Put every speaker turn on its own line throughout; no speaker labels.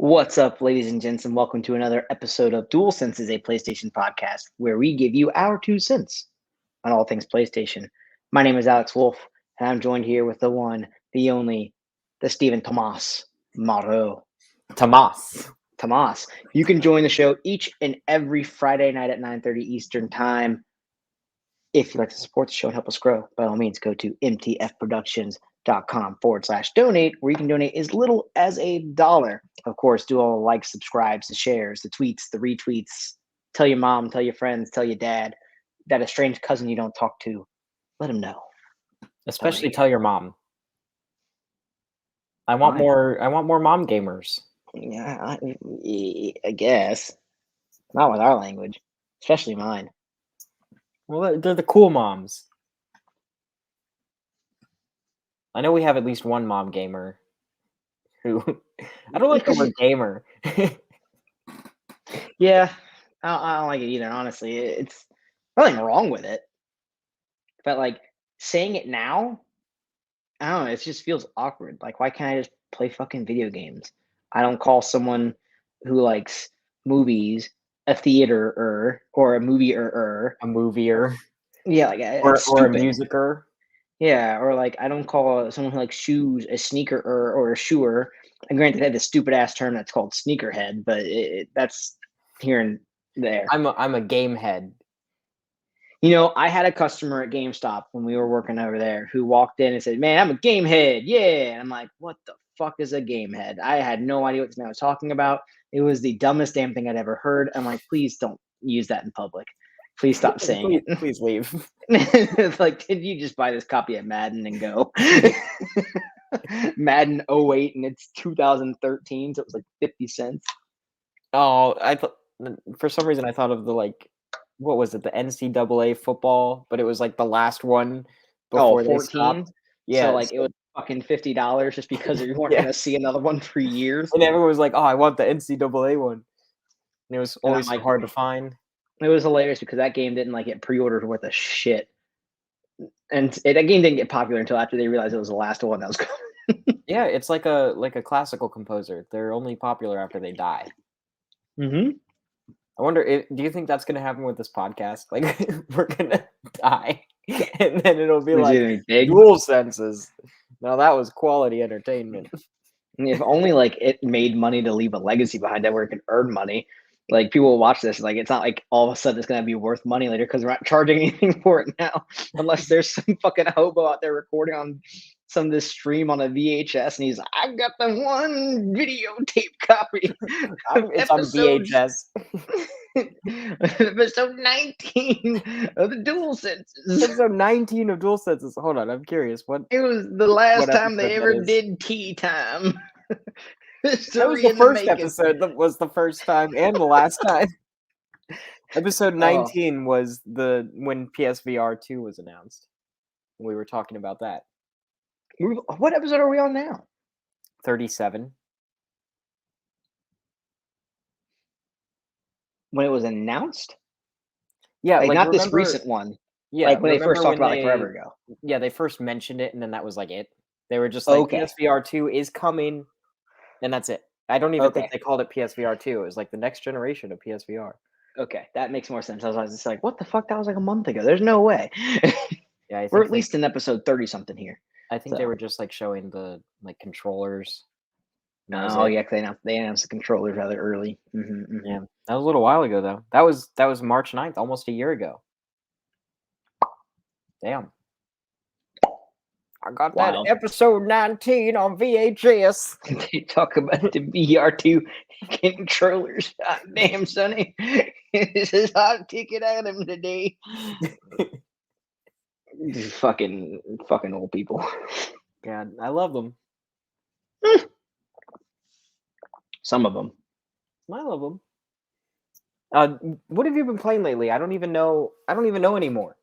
What's up, ladies and gents, and welcome to another episode of Dual Senses, a PlayStation podcast, where we give you our 2 cents on all things PlayStation. My name is Alex Wolf, and I'm joined here with the one, the only, the Stephen Tomas Moreau.
Tomas.
You can join the show each and every Friday night at 9:30 Eastern Time. If you'd like to support the show and help us grow, by all means, go to mtfproductions.com/donate, where you can donate as little as $1. Of course, do all the likes, subscribes, the shares, the tweets, the retweets. Tell your mom, tell your friends, tell your dad, that estranged cousin you don't talk to. Let him know.
Especially tell your mom. I want
Why?
more mom gamers.
Yeah, I guess. Not with our language, especially mine.
Well, they're the cool moms. I know we have at least one mom gamer who I don't like the word gamer.
Yeah, I don't like it either, honestly. It's nothing wrong with it. But like saying it now, I don't know, it just feels awkward. Like, why can't I just play fucking video games? I don't call someone who likes movies a theater or a movie or
A movier.
yeah, like
Or
it's
a
stupid.
musicer.
Yeah, or like I don't call someone who likes shoes a sneaker or a shoer. And granted, they had this stupid ass term that's called sneakerhead, but that's here and there.
I'm a game head.
You know, I had a customer at GameStop when we were working over there who walked in and said, "Man, I'm a game head, yeah." And I'm like, "What the fuck is a game head?" I had no idea what this man was talking about. It was the dumbest damn thing I'd ever heard. I'm like, "Please don't use that in public. Please stop saying it."
Please leave.
It's like, did you just buy this copy of Madden and go? Madden 08 and it's 2013, so it was like 50 cents.
Oh, I thought for some reason I thought of the what was it, the NCAA football, but it was like the last one before they
14.
stopped. Yeah,
So like it was fucking $50 just because you weren't
Yeah.
gonna see another one for years.
And everyone was like, "Oh, I want the NCAA one." And it was
And I'm
always so
like,
hard to find.
it was hilarious because that game didn't like get pre-ordered worth a shit. And that game didn't get popular until after they realized it was the last one that was coming.
Yeah, it's like a classical composer. They're only popular after they die.
Mm-hmm.
I wonder do you think that's gonna happen with this podcast? Like we're gonna die and then it'll be
Was
like
it big?
dual senses. Now that was quality entertainment.
If only like it made money to leave a legacy behind that where it could earn money. Like people will watch this, like it's not like all of a sudden it's gonna be worth money later because we're not charging anything for it now, unless there's some fucking hobo out there recording on some of this stream on a VHS and he's like, "I've got the one videotape copy."
It's on VHS.
Episode 19 of the Dual Senses.
Episode 19 of Dual Senses. Hold on, I'm curious. What
It was the last time they
episode that
ever
is?
did tea time.
That was the first episode. That was the first time and the last time. Episode 19 was when PSVR 2 was announced. We were talking about that.
What episode are we on now?
37.
When it was announced?
Yeah,
like not this recent one.
Yeah,
like when they first talked about it like forever ago.
Yeah, they first mentioned it, and then that was like it. They were just like,
Okay.
PSVR 2 is coming, and that's it. I don't even think they called it PSVR 2. It was like the next generation of PSVR.
Okay, that makes more sense. I was just like, what the fuck? That was like a month ago. There's no way.
Yeah,
we're at least in episode 30 something here.
I think they were just like showing the controllers.
Oh yeah, they announced the controllers rather early.
Yeah, that was a little while ago though. That was March 9th, almost a year ago. Damn. I got that episode 19 on VHS.
They talk about the VR2 controllers. God damn, Sonny. This is hot ticket item today. fucking old people.
God, I love them.
Some of them.
I love them. What have you been playing lately? I don't even know anymore.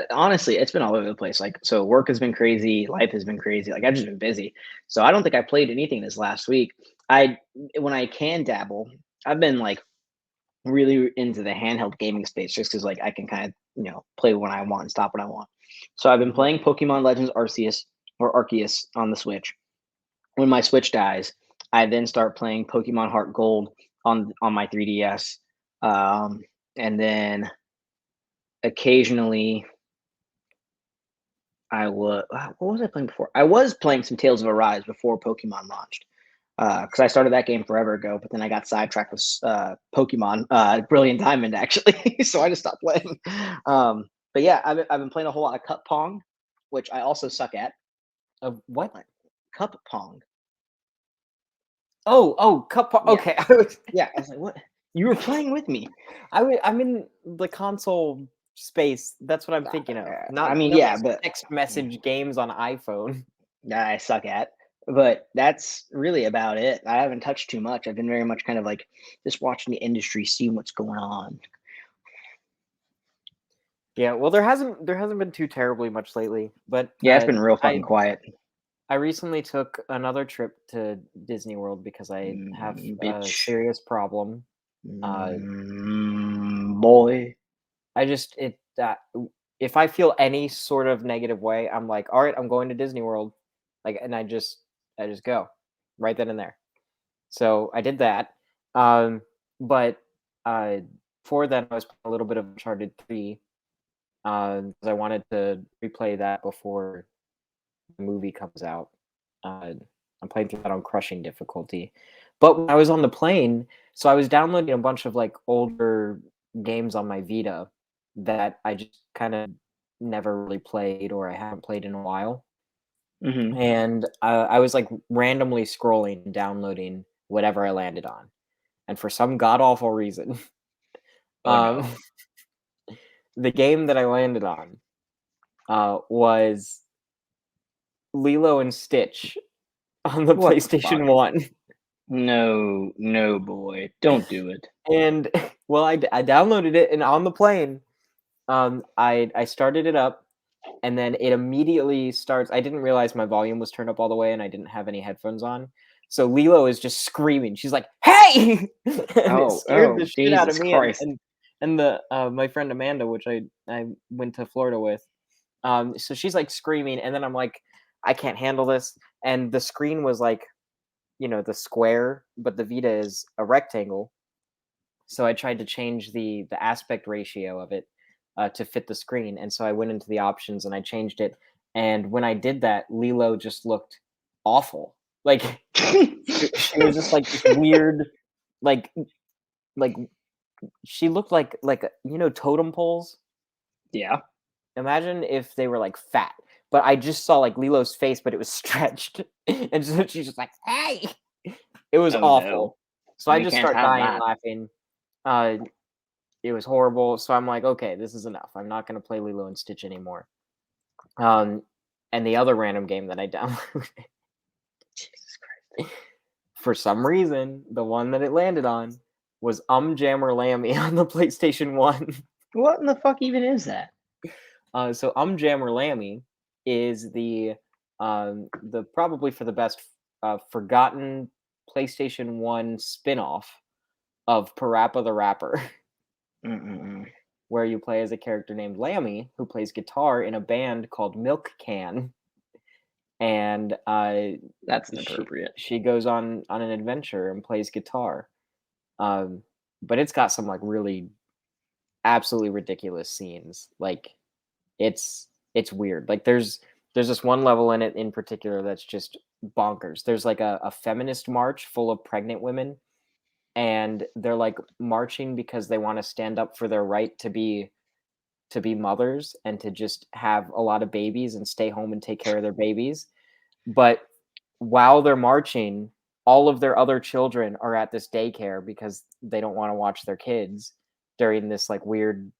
Honestly, it's been all over the place. Like, so work has been crazy, life has been crazy. Like, I've just been busy. So I don't think I played anything this last week. When I can dabble, I've been like really into the handheld gaming space just because like I can kind of play when I want and stop when I want. So I've been playing Pokemon Legends Arceus on the Switch. When my Switch dies, I then start playing Pokemon Heart Gold on my 3DS, and then occasionally what was I playing before? I was playing some Tales of Arise before Pokemon launched, because I started that game forever ago, but then I got sidetracked with Pokemon Brilliant Diamond actually, so I just stopped playing. But yeah, I've been playing a whole lot of Cup Pong, which I also suck at.
What?
Cup Pong.
Oh, Cup Pong.
Yeah.
Okay.
Yeah, I was like, what? You were playing with me.
I'm in the console space. That's what I'm thinking of. Not,
I mean,
not
yeah,
those
but
text message games on iPhone.
that I suck at. But that's really about it. I haven't touched too much. I've been very much kind of like just watching the industry, seeing what's going on.
Yeah, well, there hasn't been too terribly much lately, but
Yeah, it's been real fucking quiet.
I recently took another trip to Disney World because I have a serious problem.
Boy,
if I feel any sort of negative way, I'm like, all right, I'm going to Disney World, like, and I just go right then and there. So I did that, but before then I was playing a little bit of Uncharted 3 because I wanted to replay that before the movie comes out. I'm playing through that on crushing difficulty. But when I was on the plane, so I was downloading a bunch of like older games on my Vita that I just kind of never really played or I haven't played in a while.
Mm-hmm.
And I was like randomly scrolling and downloading whatever I landed on. And for some god awful reason,
No.
the game that I landed on was Lilo and Stitch on the
What the
PlayStation
fuck?
1.
No, boy, don't do it.
And well, I downloaded it, and on the plane, I started it up, and then it immediately starts. I didn't realize my volume was turned up all the way, and I didn't have any headphones on. So Lilo is just screaming. She's like, "Hey!" and it scared the shit out of
Jesus
me
Christ.
and the my friend Amanda, which I went to Florida with. So she's like screaming, and then I'm like, I can't handle this. And the screen was like, the square, but the Vita is a rectangle. So I tried to change the aspect ratio of it to fit the screen, and so I went into the options and I changed it. And when I did that, Lilo just looked awful. Like she was just like this weird, like like she looked like totem poles.
Yeah.
Imagine if they were like fat, but I just saw like Lilo's face, but it was stretched, and so she's just like, "Hey!" It was
Oh no.
awful. So I
We
just
can't
start
have
dying
that.
laughing. It was horrible. So I'm like, okay, this is enough. I'm not going to play Lilo and Stitch anymore. And the other random game that I downloaded,
Jesus Christ.
for some reason, the one that it landed on was Jammer Lammy on the PlayStation 1.
What in the fuck even is that?
So Jammer Lammy is the probably for the best forgotten PlayStation 1 spin-off of Parappa the Rapper. Where you play as a character named Lammy who plays guitar in a band called Milk Can. And
That's inappropriate.
She goes on an adventure and plays guitar. But it's got some like really absolutely ridiculous scenes. Like it's weird. Like there's this one level in it in particular that's just bonkers. There's like a feminist march full of pregnant women, and they're like marching because they want to stand up for their right to be mothers and to just have a lot of babies and stay home and take care of their babies. But while they're marching, all of their other children are at this daycare because they don't want to watch their kids during this like weird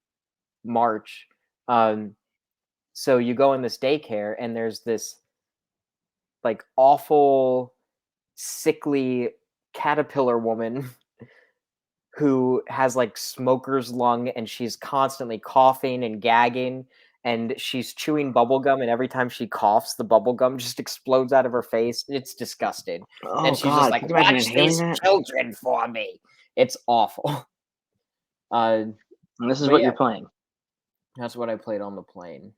march. So you go in this daycare and there's this like awful, sickly caterpillar woman who has like smoker's lung and she's constantly coughing and gagging and she's chewing bubble gum, and every time she coughs the bubble gum just explodes out of her face. It's disgusting.
Oh
And she's just
God,
like,
can you imagine
watch
inhaling
these
that?
children for me. It's awful.
And this is
But
what
yeah,
you're playing.
that's what I played on the plane.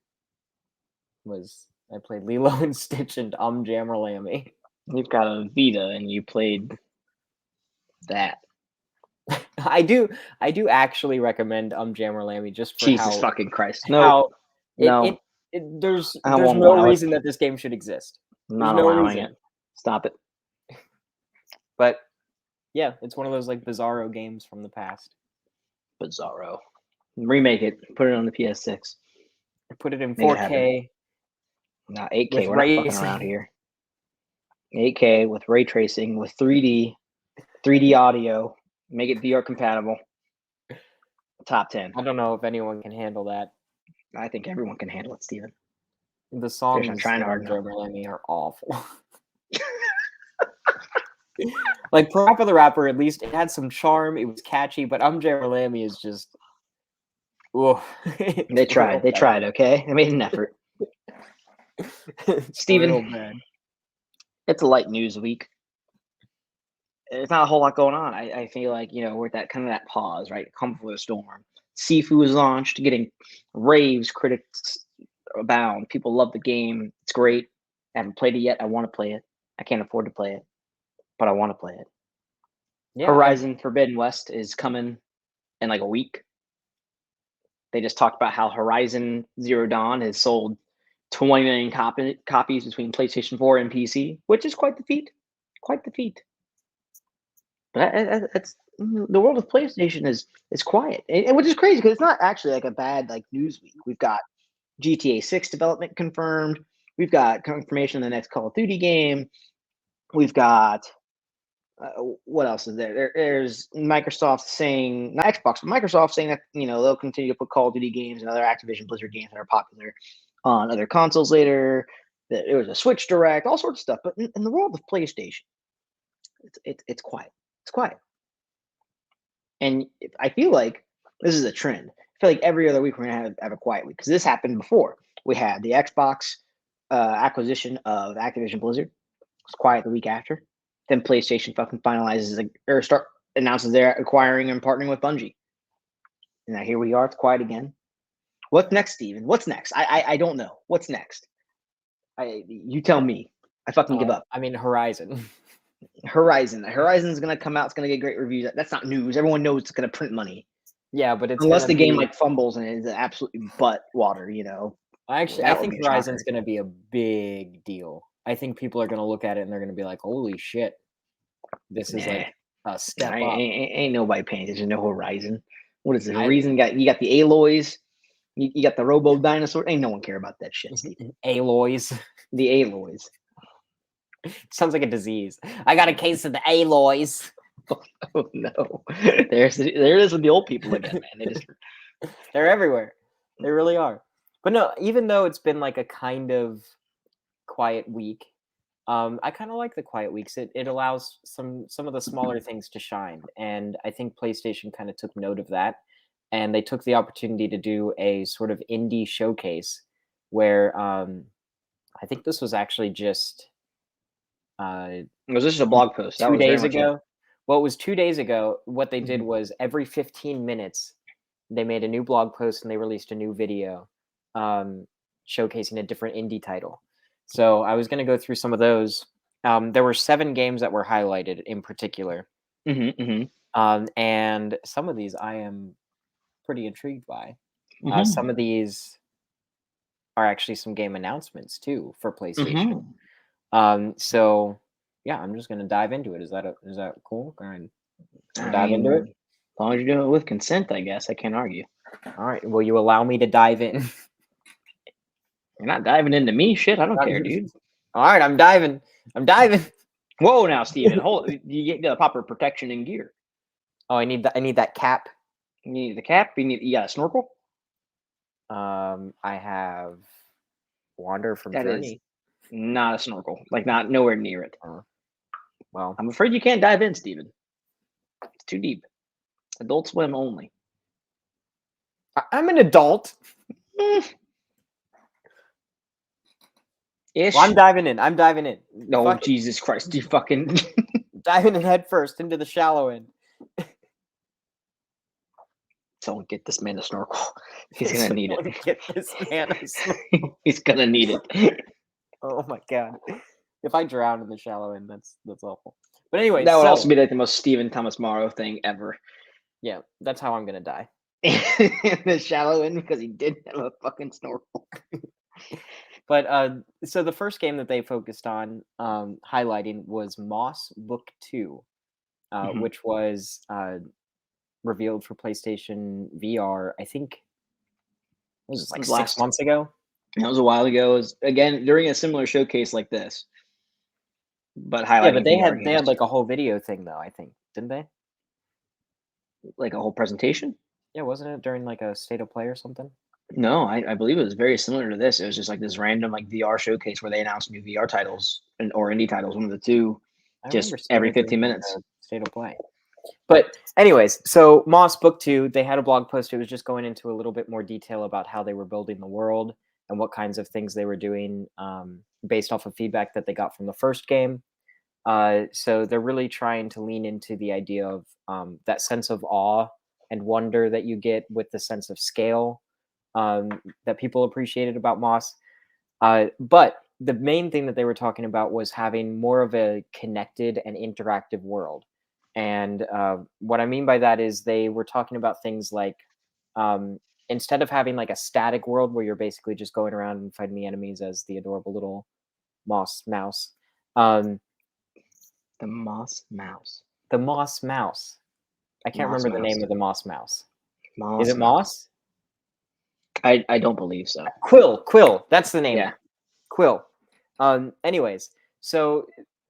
I played Lilo and Stitch and Jammer Lammy.
You've got a Vita and you played that.
I do actually recommend Jammerlammy just for
Jesus
how
fucking Christ. No.
There's
I won't
no
allow it.
reason that this game should exist.
I'm
There's
not
no
allowing
reason.
it. Stop it.
But yeah, it's one of those like bizarro games from the past.
Bizarro. Remake it. Put it on the PS6.
Put it in
Make it
4K.
Not 8K.
With
We're not fucking
racing.
around here. 8K with ray tracing, with 3D audio. Make it VR compatible. Top 10.
I don't know if anyone can handle that.
I think everyone can handle it, Steven.
The songs
not trying hard enough.
Jammerlammy are awful. Like Parappa the Rapper, at least it had some charm. It was catchy, but Jammerlammy is just. Ooh,
They tried. They tried. Okay, they made an effort. Steven, it's a light news week. There's not a whole lot going on. I feel like we're at that kind of that pause, right? Come before the storm. Sifu is launched, getting raves. Critics abound. People love the game. It's great. I haven't played it yet. I want to play it. I can't afford to play it, but I want to play it. Yeah, Horizon Forbidden West is coming in like a week. They just talked about how Horizon Zero Dawn has sold 20 million copies between PlayStation 4 and PC, which is quite the feat. Quite the feat. But that's the world of PlayStation is quiet, and which is crazy because it's not actually like a bad like news week. We've got GTA 6 development confirmed. We've got confirmation of the next Call of Duty game. We've got what else is there? There's Microsoft saying, not Xbox, but Microsoft saying that they'll continue to put Call of Duty games and other Activision Blizzard games that are popular on other consoles later. There was a Switch Direct, all sorts of stuff. But in the world of PlayStation, it's quiet. It's quiet. And I feel like this is a trend. I feel like every other week we're going to have a quiet week because this happened before. We had the Xbox acquisition of Activision Blizzard. It was quiet the week after. Then PlayStation fucking finalizes announces they're acquiring and partnering with Bungie. And now here we are. It's quiet again. What's next, Steven? What's next? I don't know. What's next? You tell me. I fucking give up.
I mean, Horizon.
Horizon's gonna come out. It's gonna get great reviews. That's not news. Everyone knows it's gonna print money.
Yeah, but it's
unless the game like fumbles and is absolutely butt water.
Actually, I think Horizon's gonna be a big deal. I think people are gonna look at it and they're gonna be like, "Holy shit, this is like a step up."
Ain't nobody paying attention to Horizon. What is it? Horizon you got the Aloys. You got the Robo Dinosaur. Ain't no one care about that shit, Steve.
Aloys.
The Aloys.
Sounds like a disease. I got a case of the Aloys.
Oh no. There it is with the old people again, man.
They're everywhere. They really are. But no, even though it's been like a kind of quiet week, I kind of like the quiet weeks. It allows some of the smaller things to shine. And I think PlayStation kind of took note of that. And they took the opportunity to do a sort of indie showcase where I think this was actually just
was this a blog post
2 days ago? Well, it was 2 days ago. What they did was every 15 minutes, they made a new blog post and they released a new video showcasing a different indie title. So I was going to go through some of those. There were 7 games that were highlighted in particular. And some of these I am pretty intrigued by. Some of these are actually some game announcements too for PlayStation. So yeah, I'm just gonna dive into it. Is that cool? Go ahead. Dive into it.
As long as you're doing it with consent, I guess. I can't argue.
All right. Will you allow me to dive in?
You're not diving into me, shit. I don't care, dude.
All right, I'm diving.
Whoa, now, Steven. Hold. You get the proper protection and gear.
Oh, I need that cap.
You need the cap. You got a snorkel.
I have Wander from Journey.
Not a snorkel. Like nowhere near it.
Well,
I'm afraid you can't dive in, Steven. It's too deep. Adult Swim only.
I'm an adult.
Ish.
Well, I'm diving in.
No, Jesus Christ. You fucking
diving in head first into the shallow end.
Don't get this man a snorkel. He's gonna need it.
Get this man a snorkel.
He's gonna need it.
Oh my god. If I drown in the shallow end, that's awful. But anyway,
that would also be like the most Stephen Thomas Morrow thing ever.
Yeah, that's how I'm gonna die.
In the shallow end because he didn't have a fucking snorkel.
But so the first game that they focused on highlighting was Moss Book 2, which was revealed for PlayStation VR. I think it was like 6 months ago.
That was a while ago. It was again during a similar showcase like this, but highlighting.
Yeah, but they
VR
had like a whole video thing though. I think didn't they?
Like a whole presentation.
Yeah, wasn't it during like a state of play or something?
No, I believe it was very similar to this. It was just like this random like VR showcase where they announced new VR titles or indie titles, one of the two, just every 15 minutes.
State of play. But anyways, so Moss Book 2, they had a blog post. It was just going into a little bit more detail about how they were building the world and what kinds of things they were doing based off of feedback that they got from the first game. So they're really trying to lean into the idea of that sense of awe and wonder that you get with the sense of scale that people appreciated about Moss. But the main thing that they were talking about was having more of a connected and interactive world. And what I mean by that is they were talking about things like instead of having like a static world where you're basically just going around and fighting the enemies as the adorable little moss mouse.
The moss mouse.
The moss mouse. I can't remember the name of the moss mouse. Is it Moss?
I don't believe so.
Quill. That's the name.
Yeah.
Quill. Anyways, so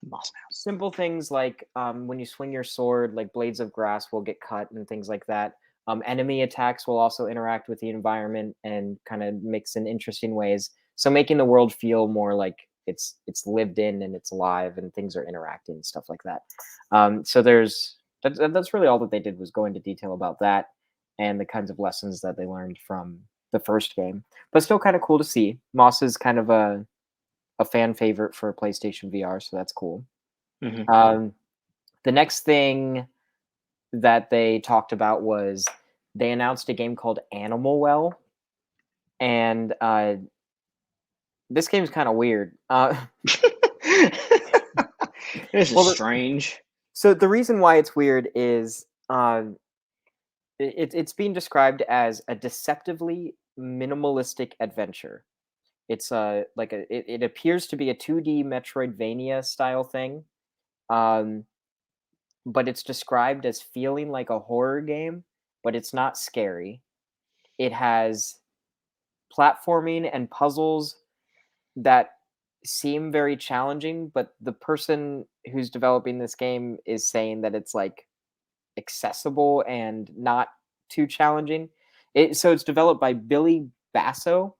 moss mouse.
Simple things like when you swing your sword, like blades of grass will get cut and things like that. Enemy attacks will also interact with the environment and kind of mix in interesting ways. So making the world feel more like it's lived in and it's alive and things are interacting and stuff like that. So that's really all that they did was go into detail about that and the kinds of lessons that they learned from the first game. But still kind of cool to see. Moss is kind of a fan favorite for PlayStation VR, so that's cool.
Mm-hmm.
The next thing that they talked about was they announced a game called Animal Well, and this game's kind of weird.
This is strange.
So the reason why it's weird is it's being described as a deceptively minimalistic adventure. It's it appears to be a 2D Metroidvania style thing. But it's described as feeling like a horror game, but it's not scary. It has platforming and puzzles that seem very challenging, but the person who's developing this game is saying that it's like accessible and not too challenging. So it's developed by Billy Basso,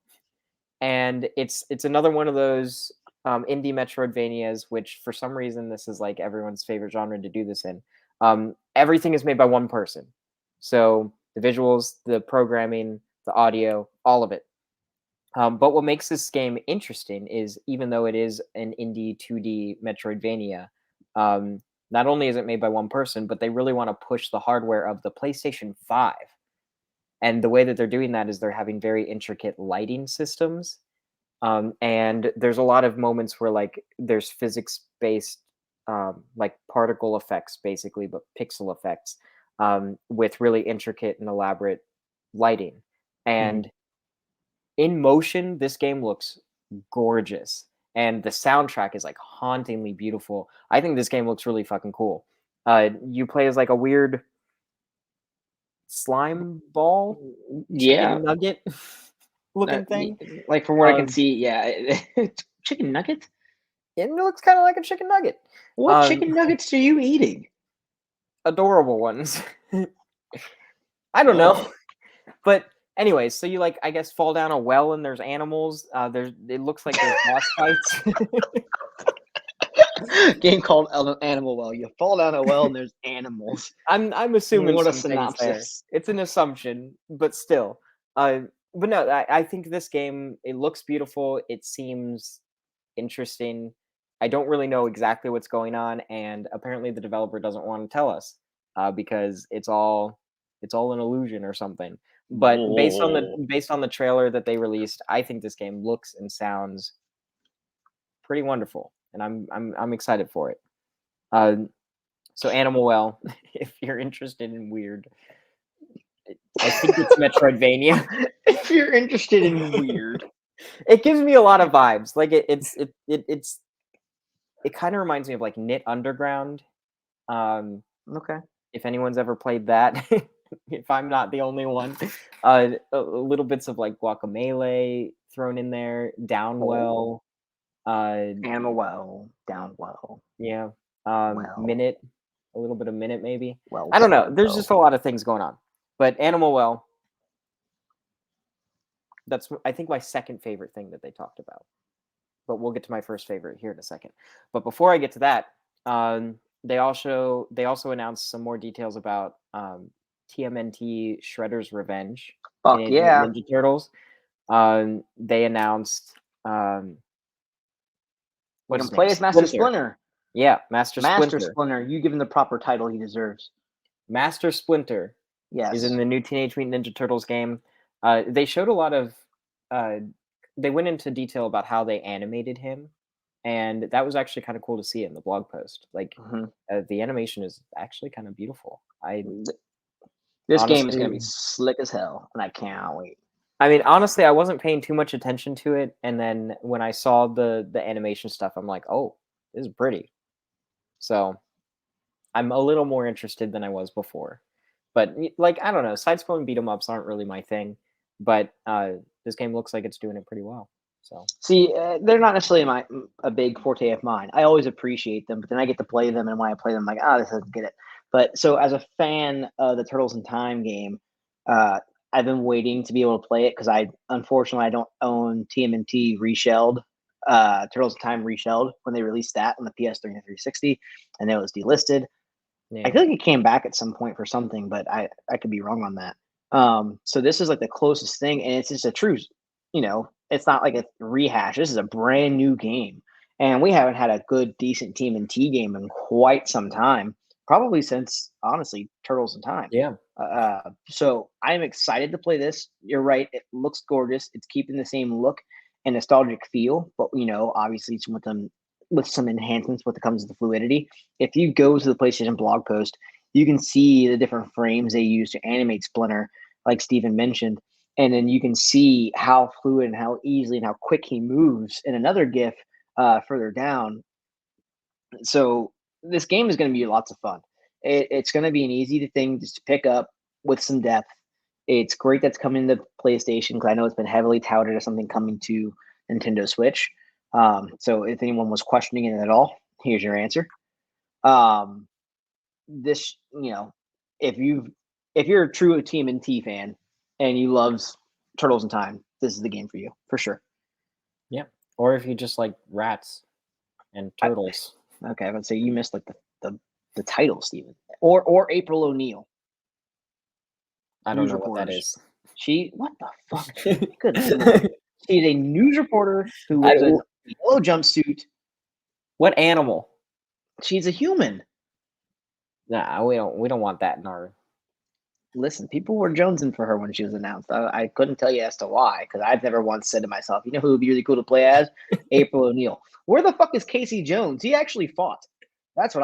and it's another one of those indie Metroidvanias, which for some reason this is like everyone's favorite genre to do this in. Everything is made by one person, so the visuals, the programming, the audio, all of it. But what makes this game interesting is even though it is an indie 2D Metroidvania, not only is it made by one person, but they really want to push the hardware of the PlayStation 5. And the way that they're doing that is they're having very intricate lighting systems. And there's a lot of moments where like there's physics-based like particle effects basically, but pixel effects with really intricate and elaborate lighting. And in motion, this game looks gorgeous. And the soundtrack is like hauntingly beautiful. I think this game looks really fucking cool. You play as like a weird slime ball, chicken nugget looking thing.
Like from what I can see, yeah. Chicken nugget?
It looks kind of like a chicken nugget.
What chicken nuggets are you eating?
Adorable ones. I don't know. But anyways, so you like I guess fall down a well and there's animals. It looks like there's boss fights.
Game called Animal Well. You fall down a well and there's animals.
I'm assuming
what a synopsis.
It's an assumption, but still. But no, I think this game it looks beautiful. It seems interesting. I don't really know exactly what's going on, and apparently the developer doesn't want to tell us because it's all an illusion or something. But based on the trailer that they released, I think this game looks and sounds pretty wonderful, and I'm excited for it. So Animal Well, if you're interested in weird, I think it's Metroidvania.
If you're interested in weird,
it gives me a lot of vibes. Like it kind of reminds me of like Knit Underground.
Okay.
If anyone's ever played that, if I'm not the only one, little bits of like Guacamelee thrown in there, Downwell,
Animal Well, Down Well,
yeah,
Well,
Minute, a little bit of Minute maybe.
Well,
I don't know.
well,
There's
well.
just a lot of things going on, but Animal Well. That's I think my second favorite thing that they talked about. But we'll get to my first favorite here in a second. But before I get to that, they also announced some more details about TMNT Shredder's Revenge.
Fuck yeah!
Ninja Turtles. They announced
we can play as Master Splinter.
Yeah, Master
Splinter. You give him the proper title he deserves.
Master Splinter.
Yes.
Is in the new Teenage Mutant Ninja Turtles game. They showed a lot of. They went into detail about how they animated him, and that was actually kind of cool to see in the blog post. Like the animation is actually kind of beautiful.
This game is going to be slick as hell, and I can't wait.
I mean, honestly, I wasn't paying too much attention to it, and then when I saw the animation stuff, I'm like, oh, this is pretty. So I'm a little more interested than I was before. But like, I don't know, side-scrolling beat 'em ups aren't really my thing, but this game looks like it's doing it pretty well. So
see, they're not necessarily a big forte of mine. I always appreciate them, but then I get to play them, and when I play them, I'm like, this doesn't get it. But so as a fan of the Turtles in Time game, I've been waiting to be able to play it because unfortunately I don't own TMNT reshelled, Turtles in Time reshelled when they released that on the PS3 and 360, and it was delisted. Yeah. I feel like it came back at some point for something, but I could be wrong on that. So this is like the closest thing, and it's just a true, it's not like a rehash. This is a brand new game, and we haven't had a good, decent TMNT game in quite some time, probably since honestly Turtles in Time.
Yeah.
So I'm excited to play this. You're right; it looks gorgeous. It's keeping the same look and nostalgic feel, but obviously with some enhancements when it comes to the fluidity. If you go to the PlayStation blog post, you can see the different frames they use to animate Splinter, like Steven mentioned. And then you can see how fluid and how easily and how quick he moves in another GIF further down. So this game is going to be lots of fun. It's going to be an easy thing just to pick up with some depth. It's great that's coming to PlayStation because I know it's been heavily touted as something coming to Nintendo Switch. So if anyone was questioning it at all, here's your answer. This, if you're a true TMNT fan and you love Turtles in Time, this is the game for you for sure.
Yeah, or if you just like rats and turtles.
Okay, I would say you missed like the title, Steven, or April O'Neil.
I don't know what that is.
What the fuck? Good Lord. She's a news reporter who wears a yellow jumpsuit.
What animal?
She's a human.
Nah, we don't want that in our.
Listen, people were jonesing for her when she was announced. I couldn't tell you as to why, because I've never once said to myself, you know who would be really cool to play as? April O'Neil. Where the fuck is Casey Jones? He actually fought. That's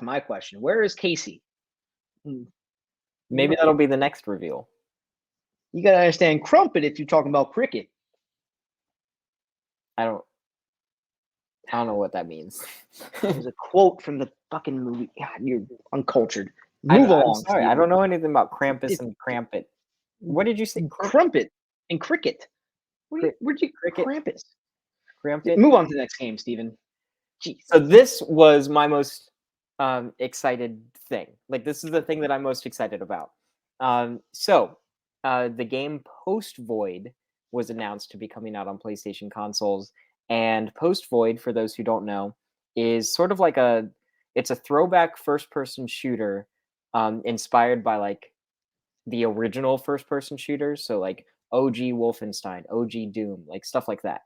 my question. Where is Casey?
Maybe that'll be the next reveal.
You gotta understand crumpet if you're talking about cricket.
I don't know what that means.
There's a quote from the fucking movie. God, you're uncultured. Move along.
I'm sorry, Steven. I don't know anything about Krampus and Krampet. What did you say?
Crumpet and cricket. Where'd you
cricket?
Krampus?
Krampet.
Move on to the next game, Steven.
Jeez. So this was my most excited thing. Like this is the thing that I'm most excited about. The game Post Void was announced to be coming out on PlayStation consoles, and Post Void, for those who don't know, is sort of like it's a throwback first-person shooter, inspired by like the original first-person shooters, so like OG Wolfenstein, OG Doom, like stuff like that.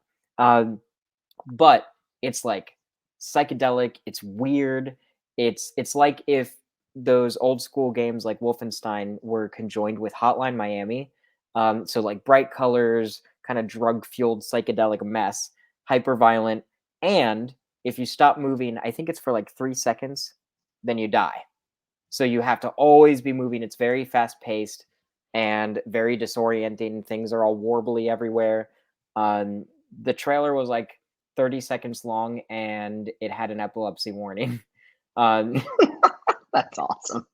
But it's like psychedelic. It's weird. It's like if those old school games like Wolfenstein were conjoined with Hotline Miami. So like bright colors, kind of drug fueled psychedelic mess, hyper violent, and if you stop moving, I think it's for like 3 seconds, then you die. So you have to always be moving. It's very fast paced and very disorienting. Things are all warbly everywhere. The trailer was like 30 seconds long and it had an epilepsy warning.
That's awesome.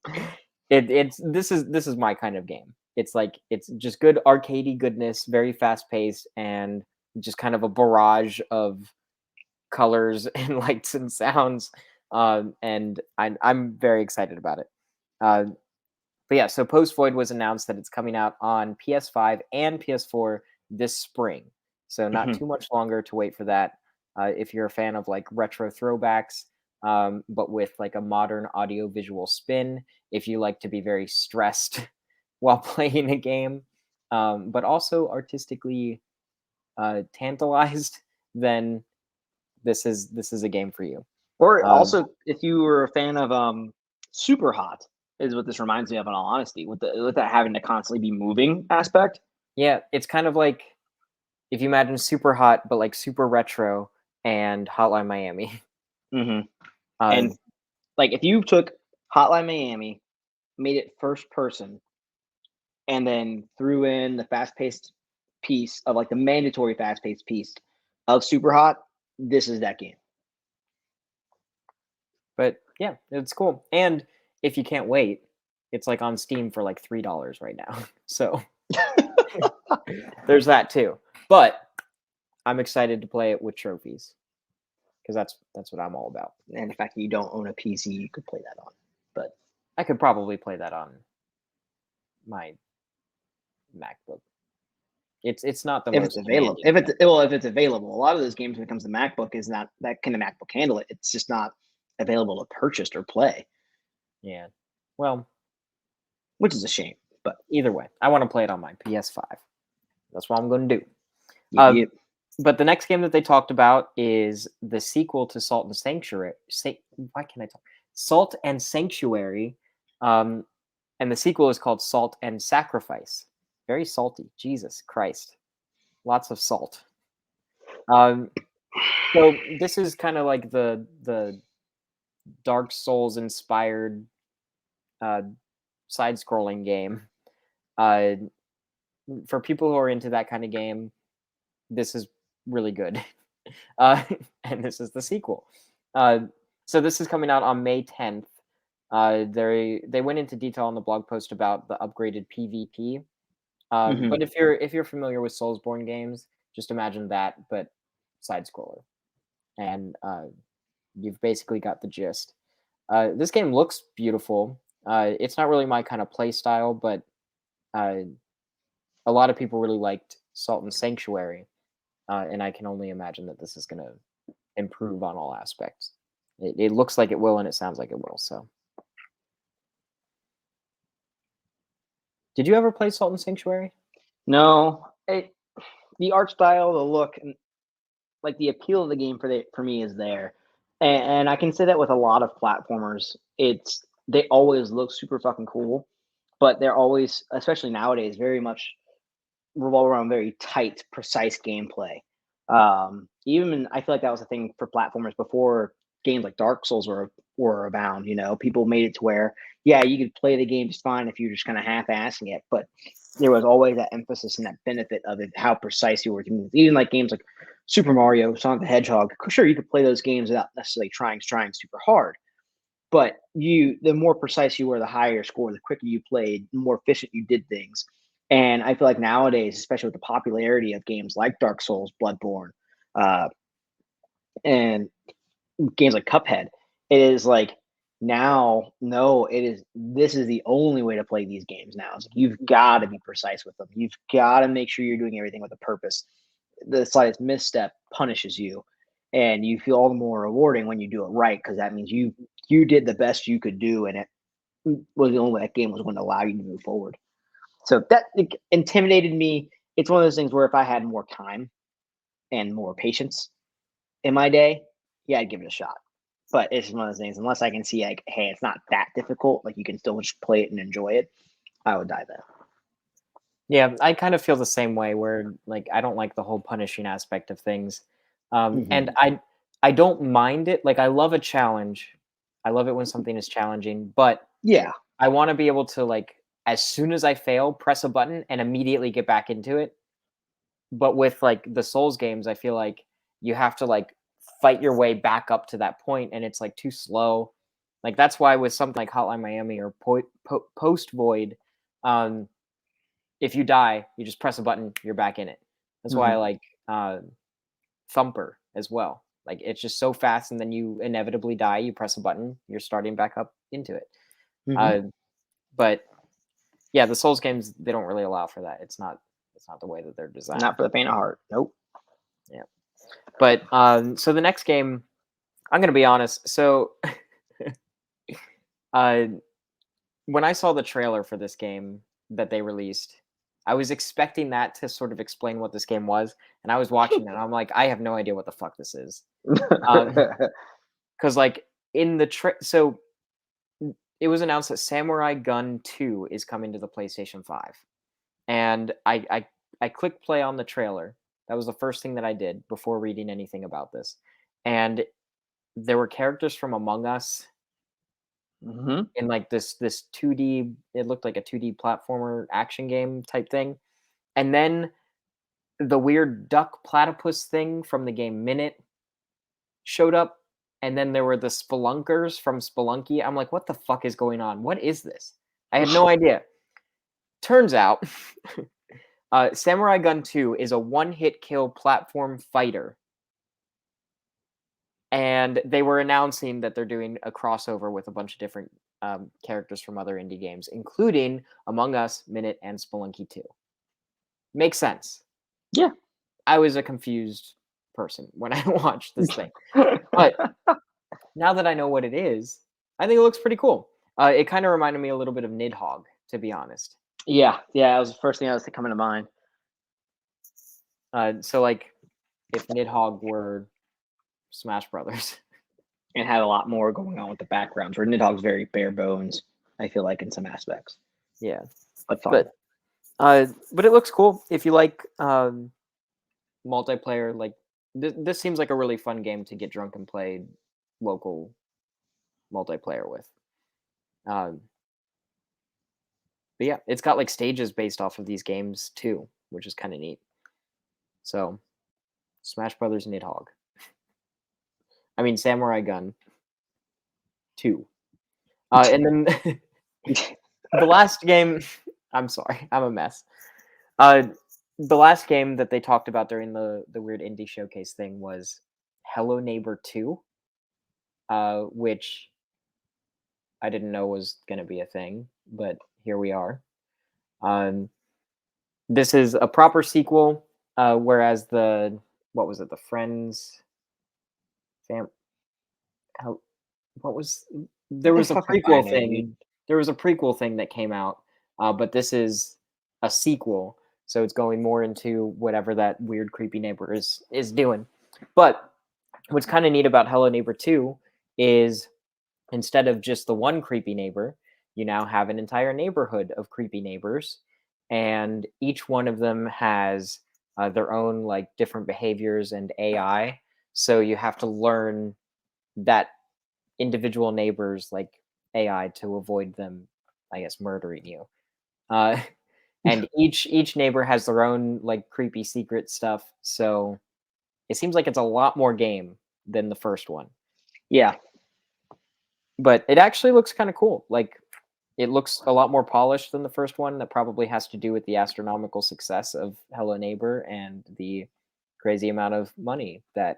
This is my kind of game. It's just good arcadey goodness, very fast paced, and just kind of a barrage of colors and lights and sounds. And I'm very excited about it. But yeah, so Post Void was announced that it's coming out on PS5 and PS4 this spring. So not too much longer to wait for that. If you're a fan of like retro throwbacks, but with like a modern audio visual spin, if you like to be very stressed while playing a game, but also artistically tantalized, then this is a game for you.
Or also, if you were a fan of Super Hot, is what this reminds me of. In all honesty, with that having to constantly be moving aspect.
Yeah, it's kind of like if you imagine Super Hot, but like super retro and Hotline Miami.
And like if you took Hotline Miami, made it first person, and then threw in the fast paced piece of like the mandatory fast paced piece of Super Hot, this is that game.
But yeah, it's cool. And if you can't wait, it's like on Steam for like $3 right now. So there's that too. But I'm excited to play it with trophies because that's what I'm all about.
And the fact that you don't own a PC, you could play that on. But
I could probably play that on my MacBook. It's not the
if
most
it's available. If it's available, a lot of those games when it comes to MacBook is not that can the MacBook handle it. It's just not available to purchase or play.
Yeah. Well,
which is a shame. But
either way, I want to play it on my PS5. That's what I'm going to do.
Yep.
But the next game that they talked about is the sequel to Salt and Sanctuary. Why can't I talk? Salt and Sanctuary. And the sequel is called Salt and Sacrifice. Very salty. Jesus Christ. Lots of salt. So this is kind of like the Dark Souls inspired side-scrolling game. For people who are into that kind of game, this is really good. And this is the sequel. So this is coming out on May 10th. They went into detail on the blog post about the upgraded PvP. But if you're familiar with Soulsborne games, just imagine that, but side scroller, and you've basically got the gist. This game looks beautiful. It's not really my kind of play style, but a lot of people really liked Salt and Sanctuary, and I can only imagine that this is going to improve on all aspects. It looks like it will, and it sounds like it will. So, did you ever play Salt and Sanctuary?
No, the art style, the look, and like the appeal of the game for me is there, and I can say that with a lot of platformers. They always look super fucking cool, but they're always, especially nowadays, very much revolve around very tight, precise gameplay. Even I feel like that was a thing for platformers before games like Dark Souls were abound. You know, people made it to where yeah, you could play the game just fine if you're just kind of half-assing it, but there was always that emphasis and that benefit of it, how precise you were. Even like games like Super Mario, Sonic the Hedgehog. Sure, you could play those games without necessarily trying super hard, but the more precise you were, the higher your score, the quicker you played, the more efficient you did things. And I feel like nowadays, especially with the popularity of games like Dark Souls, Bloodborne, and games like Cuphead, it is like now, no, this is the only way to play these games now. It's like you've got to be precise with them. You've got to make sure you're doing everything with a purpose. The slightest misstep punishes you, and you feel all the more rewarding when you do it right, because that means you did the best you could do, and it was the only way that game was going to allow you to move forward. So that intimidated me. It's one of those things where if I had more time and more patience in my day, yeah, I'd give it a shot. But it's one of those things, unless I can see like, hey, it's not that difficult, like you can still just play it and enjoy it, I would dive in.
Yeah, I kind of feel the same way where like I don't like the whole punishing aspect of things. And I don't mind it. Like, I love a challenge. I love it when something is challenging, but
Yeah.
I want to be able to, like, as soon as I fail, press a button and immediately get back into it. But with, like, the Souls games, I feel like you have to, like, fight your way back up to that point, and it's, like, too slow. Like, that's why with something like Hotline Miami or Post Void, um, if you die, you just press a button, you're back in it. That's why I like Thumper as well. Like, it's just so fast, and then you inevitably die. You press a button, you're starting back up into it. But yeah, the Souls games, they don't really allow for that. It's not the way that they're designed.
Not for the faint of heart. Nope.
Yeah. But so the next game, I'm gonna be honest. So when I saw the trailer for this game that they released, I was expecting that to sort of explain what this game was, and I was watching it, and I'm like, I have no idea what the fuck this is. Because like in the so it was announced that Samurai Gun 2 is coming to the PlayStation 5, and I clicked play on the trailer. That was the first thing that I did before reading anything about this, and there were characters from Among Us in like this 2D. It looked like a 2D platformer action game type thing, and then the weird duck platypus thing from the game Minute showed up, and then there were the spelunkers from Spelunky. I'm like, what the fuck is going on? What is this? I had no idea. Turns out, Samurai Gun 2 is a one-hit kill platform fighter. And they were announcing that they're doing a crossover with a bunch of different characters from other indie games, including Among Us, Minute, and Spelunky 2. Makes sense.
Yeah.
I was a confused person when I watched this thing. But now that I know what it is, I think it looks pretty cool. It kind of reminded me a little bit of Nidhogg, to be honest.
Yeah, that was the first thing that was coming to mind.
So, like, if Nidhogg were Smash Brothers.
And had a lot more going on with the backgrounds, where Nidhogg's very bare bones, I feel like, in some aspects.
Yeah.
But fun.
But it looks cool. If you like multiplayer, like, this seems like a really fun game to get drunk and play local multiplayer with. But yeah, it's got like stages based off of these games too, which is kind of neat. So, Smash Brothers Nidhogg. I mean, Samurai Gun 2. And then the last game. I'm sorry, I'm a mess. The last game that they talked about during the weird indie showcase thing was Hello Neighbor 2, which I didn't know was going to be a thing, but here we are. This is a proper sequel, whereas what was it? The Friends what was there was a prequel thing. There was a prequel thing that came out, but this is a sequel, so it's going more into whatever that weird creepy neighbor is doing. But what's kind of neat about Hello Neighbor 2 is instead of just the one creepy neighbor, you now have an entire neighborhood of creepy neighbors, and each one of them has their own like different behaviors and AI. So you have to learn that individual neighbors like AI to avoid them, I guess, murdering you. And each neighbor has their own like creepy secret stuff. So it seems like it's a lot more game than the first one.
Yeah.
But it actually looks kind of cool. Like, it looks a lot more polished than the first one. That probably has to do with the astronomical success of Hello Neighbor and the crazy amount of money that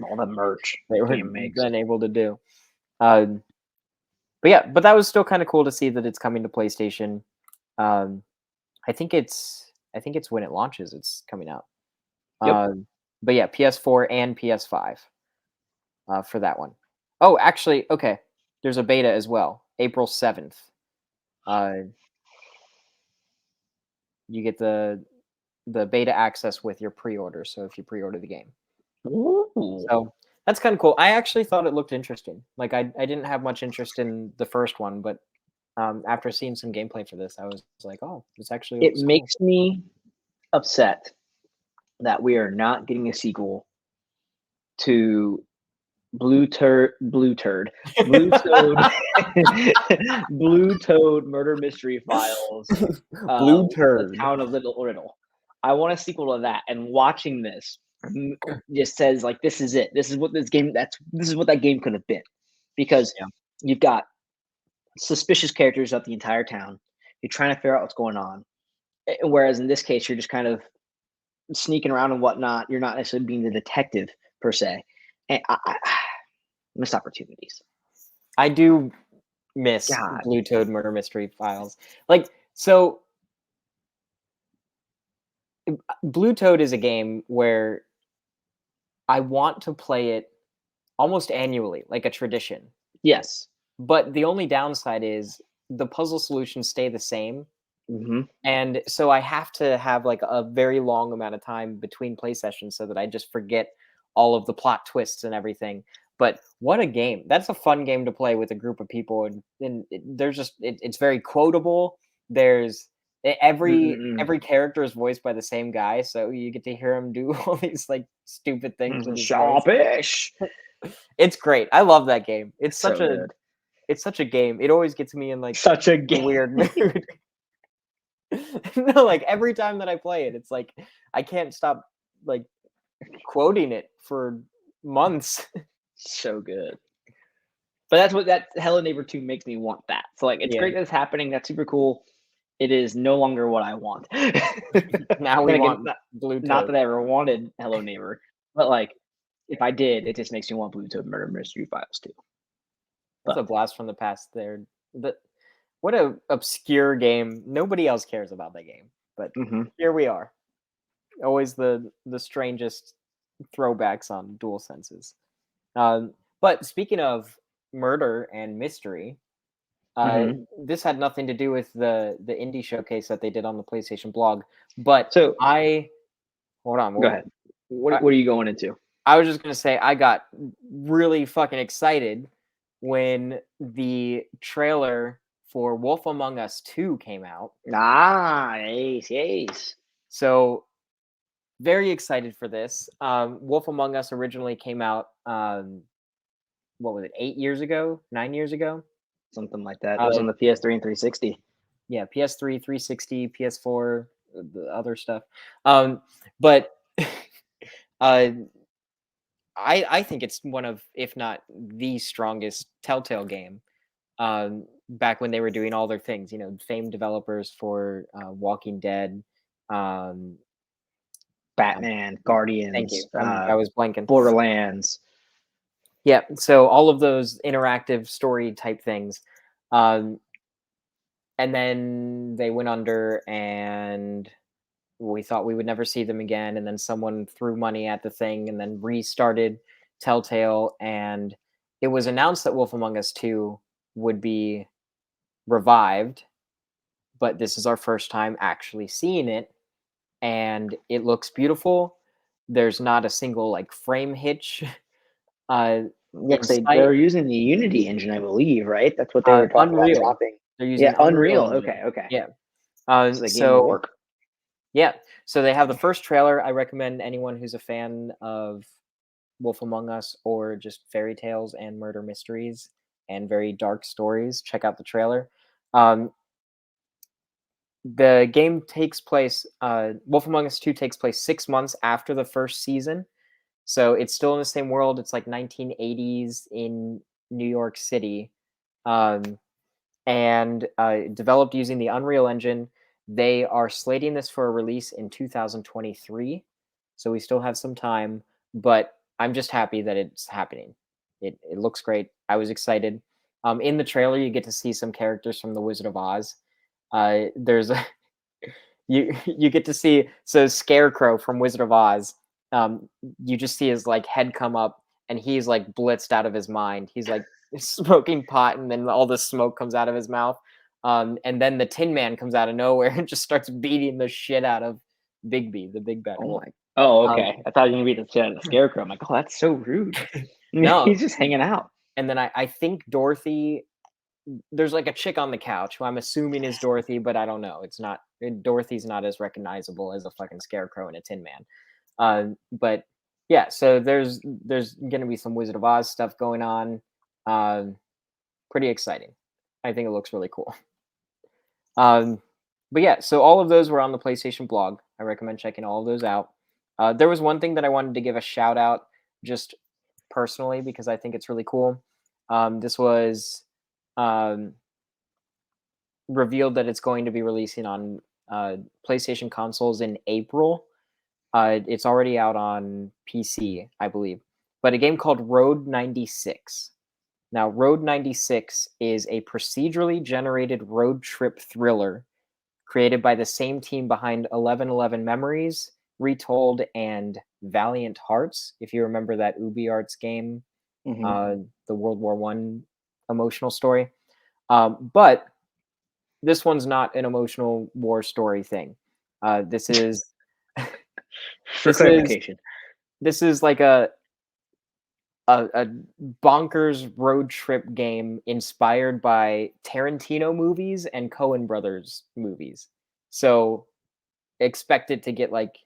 all the merch
they were then able to do. But yeah, but that was still kind of cool to see that it's coming to PlayStation. I think it's when it launches, it's coming out.
Yep.
But yeah, PS4 and PS5 for that one. Oh, actually, okay. There's a beta as well, April 7th. You get the beta access with your pre-order. So if you pre-order the game, so that's kind of cool. I actually thought it looked interesting. Like, I didn't have much interest in the first one, but after seeing some gameplay for this, I was like, oh, this actually looks
makes me upset that we are not getting a sequel to Blue Toad, Blue Toad, Blue Toad Murder Mystery Files,
Blue
The
Turd.
Town of Little Riddle. I want a sequel to that, and watching this just says like this is it. This is what this game. This is what that game could have been, because
Yeah.
you've got suspicious characters up the entire town. You're trying to figure out what's going on, whereas in this case, you're just kind of sneaking around and whatnot. You're not necessarily being the detective per se. And missed opportunities.
I do miss
God.
Blue Toad Murder Mystery Files. Like, so Blue Toad is a game where I want to play it almost annually, like a tradition.
Yes.
But the only downside is the puzzle solutions stay the same.
Mm-hmm.
And so I have to have like a very long amount of time between play sessions so that I just forget all of the plot twists and everything. But what a game. That's a fun game to play with a group of people. And there's just, it's very quotable. There's every character is voiced by the same guy. So you get to hear him do all these like stupid things with his voice.
Sharpish.
It's great. I love that game. It's
So
such a
good.
it's such a game. It always gets me in like
Such a
a
game.
weird mood. No, like every time that I play it, it's like I can't stop like quoting it for months.
So good. But that's what that Hello Neighbor 2 makes me want that. So like it's
Yeah.
great that it's happening. That's super cool. It is no longer what I want.
Now we want Blue Toad.
Not that I ever wanted Hello Neighbor, but like if I did, it just makes me want Blue Toad Murder Mystery Files too.
That's a blast from the past there. What a obscure game. Nobody else cares about that game. But here we are. Always the strangest throwbacks on DualSenses. But speaking of murder and mystery, this had nothing to do with the indie showcase that they did on the PlayStation blog. But
so
hold on.
Go ahead. What are you going into?
I was just gonna say I got really fucking excited when the trailer for Wolf Among Us 2 came out.
Yes.
So very excited for this. Wolf Among Us originally came out, what was it, 8 years ago, 9 years ago?
Something like that. It was on the PS3 and 360.
Yeah, PS3, 360, PS4, the other stuff. But I think it's one of, if not the strongest Telltale game. Back when they were doing all their things, famed developers for Walking Dead,
Batman, Guardians.
Thank you. I was blanking.
Borderlands.
Yeah, so all of those interactive story type things. And then they went under and we thought we would never see them again. And then someone threw money at the thing and then restarted Telltale. And it was announced that Wolf Among Us 2 would be revived. But this is our first time actually seeing it. And it looks beautiful. There's not a single like frame hitch.
They're using the Unity engine, I believe, right? That's what they were talking about dropping.
They're using
Unreal. Okay.
Yeah.
So the game will work.
Yeah. So they have the first trailer. I recommend anyone who's a fan of Wolf Among Us or just fairy tales and murder mysteries and very dark stories, check out the trailer. The game takes place, Wolf Among Us 2 takes place 6 months after the first season. So it's still in the same world. It's like 1980s in New York City. And developed using the Unreal Engine. They are slating this for a release in 2023. So we still have some time, but I'm just happy that it's happening. It looks great. I was excited. In the trailer, you get to see some characters from The Wizard of Oz. There's a you get to see Scarecrow from Wizard of Oz. You just see his like head come up, and he's like blitzed out of his mind. He's like smoking pot, and then all the smoke comes out of his mouth. And then the Tin Man comes out of nowhere and just starts beating the shit out of Bigby, the big bad wolf.
Okay. I thought you were gonna beat the shit out of the Scarecrow. I'm like, oh, that's so rude. No, he's just hanging out.
And then I think Dorothy. There's like a chick on the couch who I'm assuming is Dorothy, but I don't know. It's not. Dorothy's not as recognizable as a fucking Scarecrow and a Tin Man. But Yeah, so there's gonna be some Wizard of Oz stuff going on. Pretty exciting. I think it looks really cool. But yeah, so all of those were on the PlayStation blog. I recommend checking all of those out. There was one thing that I wanted to give a shout out just personally because I think it's really cool. This was um, revealed that it's going to be releasing on PlayStation consoles in April. It's already out on PC, I believe. But a game called Road 96. Now, Road 96 is a procedurally generated road trip thriller created by the same team behind 1111 Memories, Retold, and Valiant Hearts. If you remember that UbiArts game, the World War One emotional story. But this one's not an emotional war story thing. This is
For
this is
clarification.
this is like a bonkers road trip game inspired by Tarantino movies and Coen Brothers movies. So expect it to get like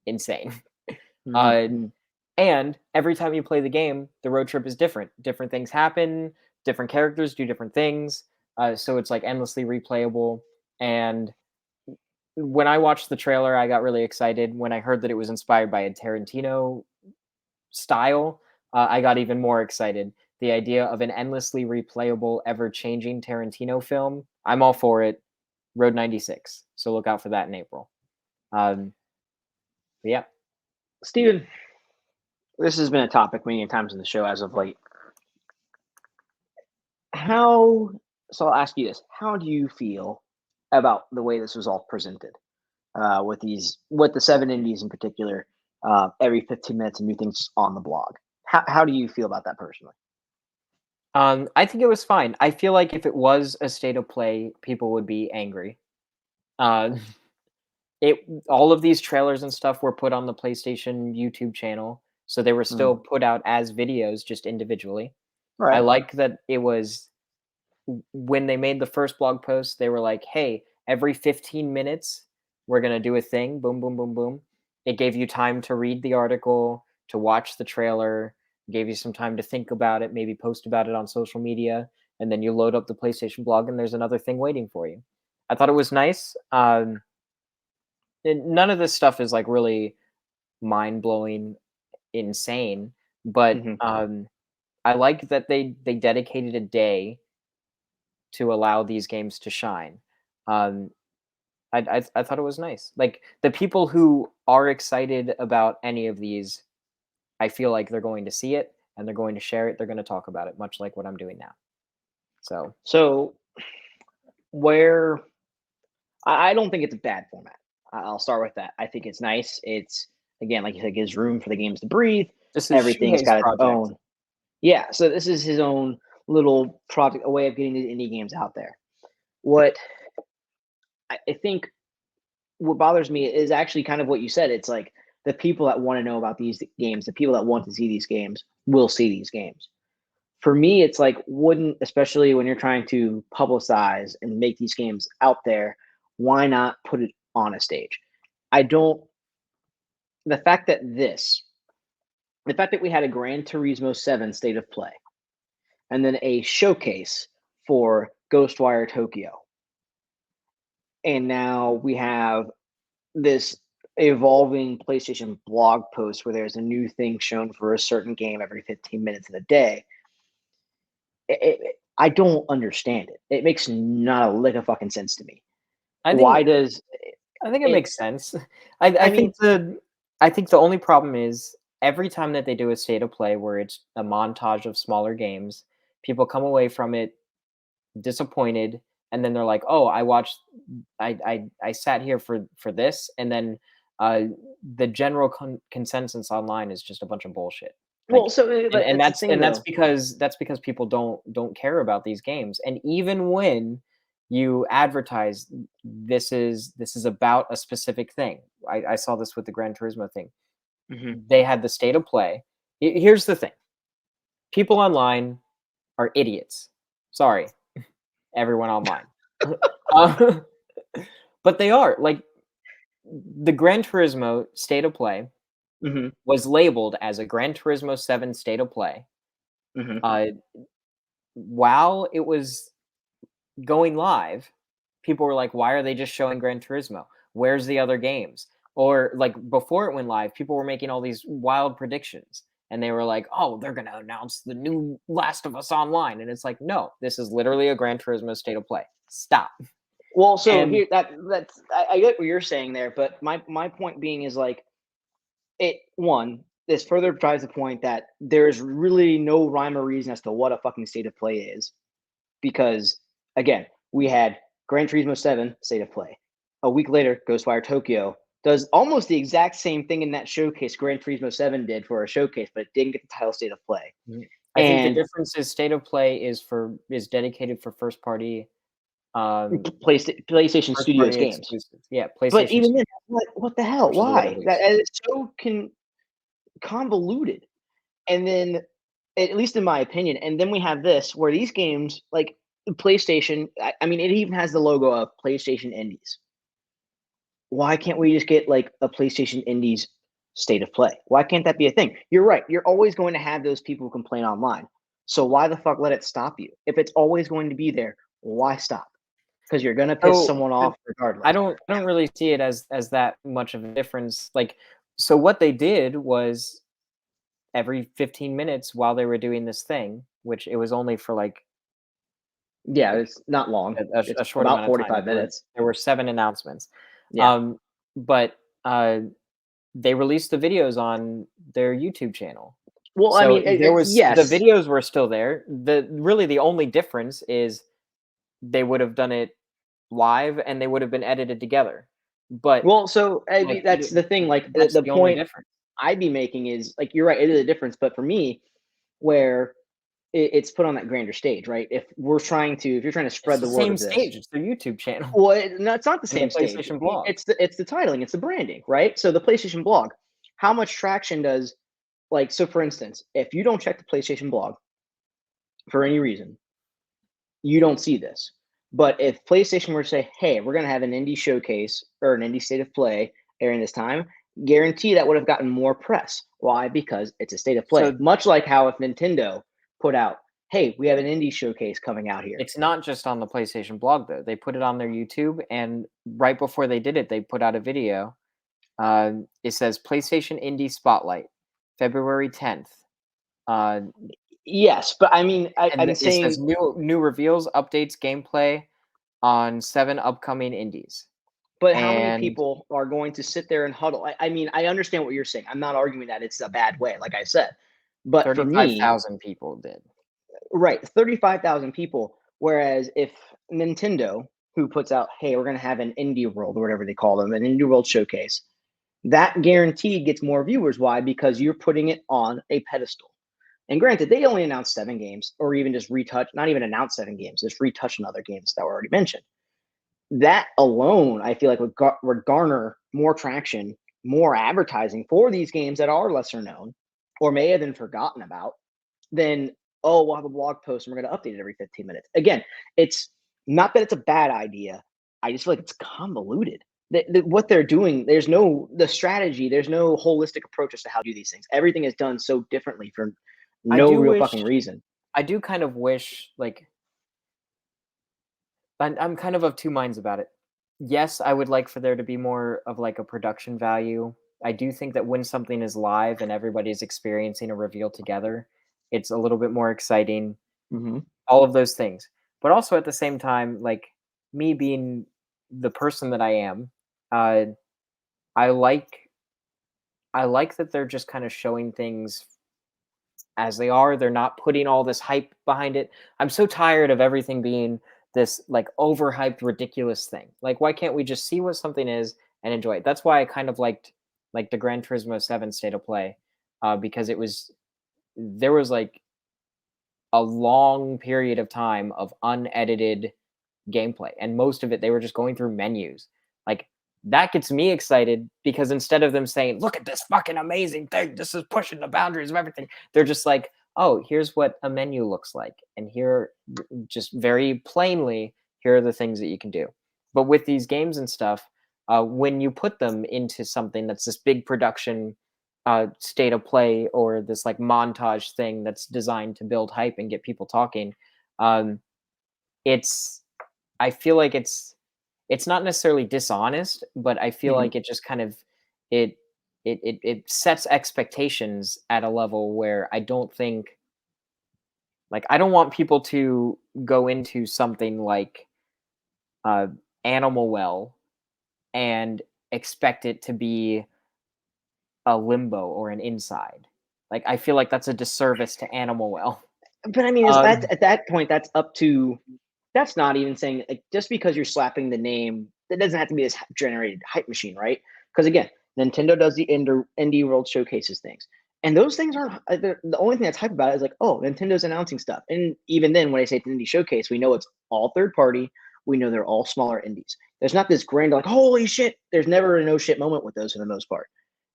insane. Uh,
Mm-hmm.
and every time you play the game, the road trip is different. Different things happen. Different characters do different things. So it's like endlessly replayable. And when I watched the trailer, I got really excited. When I heard that it was inspired by a Tarantino style, I got even more excited. The idea of an endlessly replayable, ever changing Tarantino film, I'm all for it. Road 96. So look out for that in April. Um, yeah.
Steven, this has been a topic many times in the show as of late. How, so I'll ask you this. How do you feel about the way this was all presented? With the seven indies in particular, every 15 minutes, a new things on the blog. How do you feel about that personally?
I think it was fine. I feel like if it was a state of play, people would be angry. Uh, it all of these trailers and stuff were put on the PlayStation YouTube channel, so they were still
Mm.
put out as videos, just individually. I
Right.
like that it was when they made the first blog post, they were like, "Hey, every 15 minutes, we're gonna do a thing. Boom, boom, boom, boom." It gave you time to read the article, to watch the trailer, gave you some time to think about it, maybe post about it on social media, and then you load up the PlayStation blog, and there's another thing waiting for you. I thought it was nice. None of this stuff is like really mind blowing, insane, but
Hmm.
I like that they dedicated a day to allow these games to shine. Um, I thought it was nice. Like the people who are excited about any of these, I feel like they're going to see it and they're going to share it. They're going to talk about it, much like what I'm doing now. So
So where I don't think it's a bad format. I'll start with that. I think it's nice. It's again, like you said, gives room for the games to breathe.
this is
Everything's
Shuhei's
got its
project.
own. Yeah. So this is his own little project, a way of getting these indie games out there. What I think what bothers me is actually kind of what you said. It's like the people that want to know about these games, the people that want to see these games, will see these games. For me, it's like wouldn't, especially when you're trying to publicize and make these games out there, why not put it on a stage? I don't. The fact that the fact that we had a Gran Turismo 7 state of play, and then a showcase for Ghostwire Tokyo, and now we have this evolving PlayStation blog post where there's a new thing shown for a certain game every 15 minutes in a day. I don't understand it. It makes not a lick of fucking sense to me.
I think
Why does
I think it makes
it's?
sense.
I mean,
I think the only problem is every time that they do a state of play where it's a montage of smaller games, people come away from it disappointed, and then they're like, "Oh, I sat here for this," and then uh, the general consensus online is just a bunch of bullshit.
well,
Like,
so but
and
that's the thing though.
that's because people don't care about these games, and even when you advertise this is about a specific thing. I saw this with the Gran Turismo thing.
Mhm.
They had the state of play. Here's the thing: people online are idiots. Sorry, everyone online. Uh, but they are like the Gran Turismo state of play. was labeled as a Gran Turismo 7 State of Play. While it was going live, people were like, why are they just showing Gran Turismo? Where's the other games? Or like before it went live, people were making all these wild predictions. And they were like, oh, they're going to announce the new Last of Us Online. And it's like, no, this is literally a Gran Turismo State of Play. Stop.
Well, so here that's I get what you're saying there, but my point being is like this further drives the point that there's really no rhyme or reason as to what a fucking state of play is. Because again, we had Gran Turismo 7 State of Play. A week later, Ghostwire Tokyo does almost the exact same thing in that showcase Gran Turismo 7 did for a showcase, but it didn't get the title State of Play.
I think the difference is State of Play is dedicated for first party
PlayStation Studios games.
Exclusive. Yeah, PlayStation.
But even then, what the hell? Why? That is so convoluted. And then, at least in my opinion, and then we have this where these games, like PlayStation, I mean, it even has the logo of PlayStation Indies. Why can't we just get like a PlayStation Indies State of Play? Why can't that be a thing? You're right. You're always going to have those people who complain online. So why the fuck let it stop you? If it's always going to be there, why stop? Because you're gonna piss someone off regardless.
I don't really see it as that much of a difference. Like, so what they did was every 15 minutes while they were doing this thing, which it was only for like
it's not long.
A short
about
amount
45
of time.
minutes.
There were 7 announcements. But they released the videos on their YouTube channel.
Well, so I mean,
the videos were still there. The only difference is they would have done it live and they would have been edited together. But
so I mean, that's the thing. Like the point I'd be making is like you're right. It is a difference, but for me, where it's put on that grander stage, right? If you're trying to spread the word of this,
stage. It's their YouTube channel.
Well, no, it's not the same stage.
PlayStation blog.
It's the titling. It's the branding, right? So the PlayStation blog. How much traction does so? For instance, if you don't check the PlayStation blog for any reason, you don't see this. But if PlayStation were to say, "Hey, we're going to have an indie showcase or an indie State of Play airing this time," guarantee that would have gotten more press. Why? Because it's a State of Play. So, much like how if Nintendo put out, "Hey, we have an indie showcase coming out here."
It's not just on the PlayStation blog though. They put it on their YouTube, and right before they did it, they put out a video. It says PlayStation Indie Spotlight, February 10th.
Yes, but I mean, I'm saying
it says new reveals, updates, gameplay on 7 upcoming indies.
But how many people are going to sit there and huddle? I mean, I understand what you're saying. I'm not arguing that it's a bad way, like I said. But
35,000 people did.
Right, 35,000 people. Whereas if Nintendo, who puts out, "Hey, we're going to have an indie world," or whatever they call them, an indie world showcase, that guaranteed gets more viewers. Why? Because you're putting it on a pedestal. And granted, they only announced 7 games, or even just not even announced 7 games, just retouching other games that were already mentioned. That alone, I feel like would garner more traction, more advertising for these games that are lesser known or may have been forgotten about than, oh, we'll have a blog post and we're going to update it every 15 minutes. Again, it's not that it's a bad idea. I just feel like it's convoluted. What they're doing, there's no strategy, there's no holistic approach as to how to do these things. Everything is done so differently for no real fucking reason.
I do kind of wish, like, I'm kind of 2 minds about it. Yes, I would like for there to be more of like a production value. I do think that when something is live and everybody's experiencing a reveal together, it's a little bit more exciting. All of those things. But also at the same time, like me being the person that I am, I like that they're just kind of showing things as they are. They're not putting all this hype behind it. I'm so tired of everything being this like overhyped, ridiculous thing. Like, why can't we just see what something is and enjoy it? That's why I kind of liked like the Gran Turismo 7 State of Play, because there was like a long period of time of unedited gameplay, and most of it they were just going through menus. Like, that gets me excited because instead of them saying, "Look at this fucking amazing thing, this is pushing the boundaries of everything," they're just like, "Oh, here's what a menu looks like, and here, just very plainly, here are the things that you can do." But with these games and stuff, when you put them into something that's this big production, state of play or this like montage thing that's designed to build hype and get people talking. It's I feel like it's not necessarily dishonest, but I feel like it just kind of it it sets expectations at a level where I don't think, like, I don't want people to go into something like Animal Well and expect it to be a Limbo or an Inside. Like, I feel like that's a disservice to Animal Well.
But I mean, is that at that point, that's up to. That's not even saying, like, just because you're slapping the name, that doesn't have to be this generated hype machine, right? Because again, Nintendo does the indie world showcases things, and those things aren't. The only thing that's hype about it is like, oh, Nintendo's announcing stuff, and even then, when I say it's an indie showcase, we know it's all third party. We know they're all smaller indies. There's not this grand like, holy shit. There's never a no shit moment with those for the most part.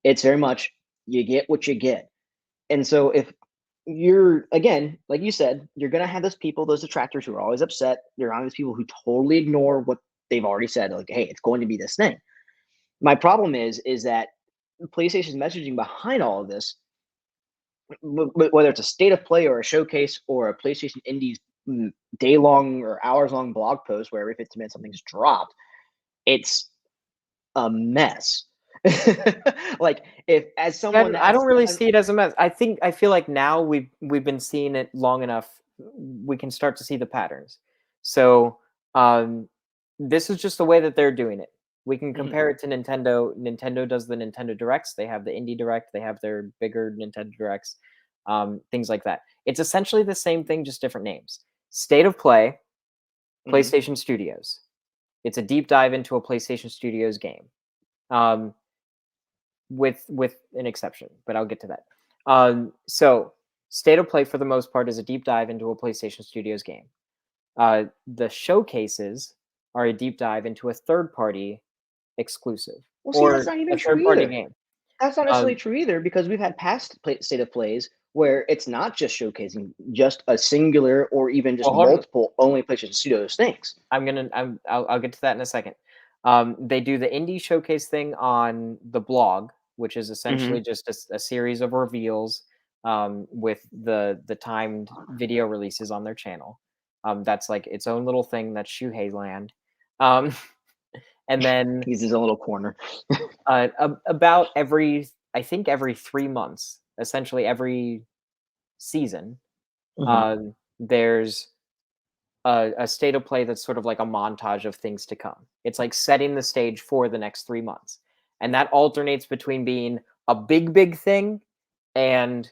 It's very much you get what you get. And so if you're, again, like you said, you're gonna have those people, those detractors who are always upset. You're on these people who totally ignore what they've already said, like, hey, it's going to be this thing. My problem is that PlayStation's messaging behind all of this, whether it's a state of play or a showcase or a PlayStation Indies day long or hours long blog post where every 15 minutes something's dropped, it's a mess. Like, if as someone
I don't really
that's
see it as a mess. I feel like now we've been seeing it long enough. We can start to see the patterns. So this is just the way that they're doing it. We can compare it to Nintendo. Nintendo does the Nintendo Directs. They have the Indie Direct. They have their bigger Nintendo Directs, things like that. It's essentially the same thing, just different names. State of Play, PlayStation Studios. It's a deep dive into a PlayStation Studios game. With an exception, but I'll get to that. So State of Play for the most part is a deep dive into a PlayStation Studios game. The showcases are a deep dive into a third-party exclusive,
Well, see,
or
that's not even
a
true
third-party
either.
game.
That's not necessarily true either, because we've had past state of plays where it's not just showcasing just a singular or even just multiple only PlayStation Studios things.
I'll get to that in a second. They do the indie showcase thing on the blog, which is essentially just a series of reveals with the timed video releases on their channel. That's like its own little thing. That's Shuhei Land. And then
he's his own little corner.
About every 3 months, essentially every season, there's a state of play that's sort of like a montage of things to come. It's like setting the stage for the next 3 months, and that alternates between being a big thing and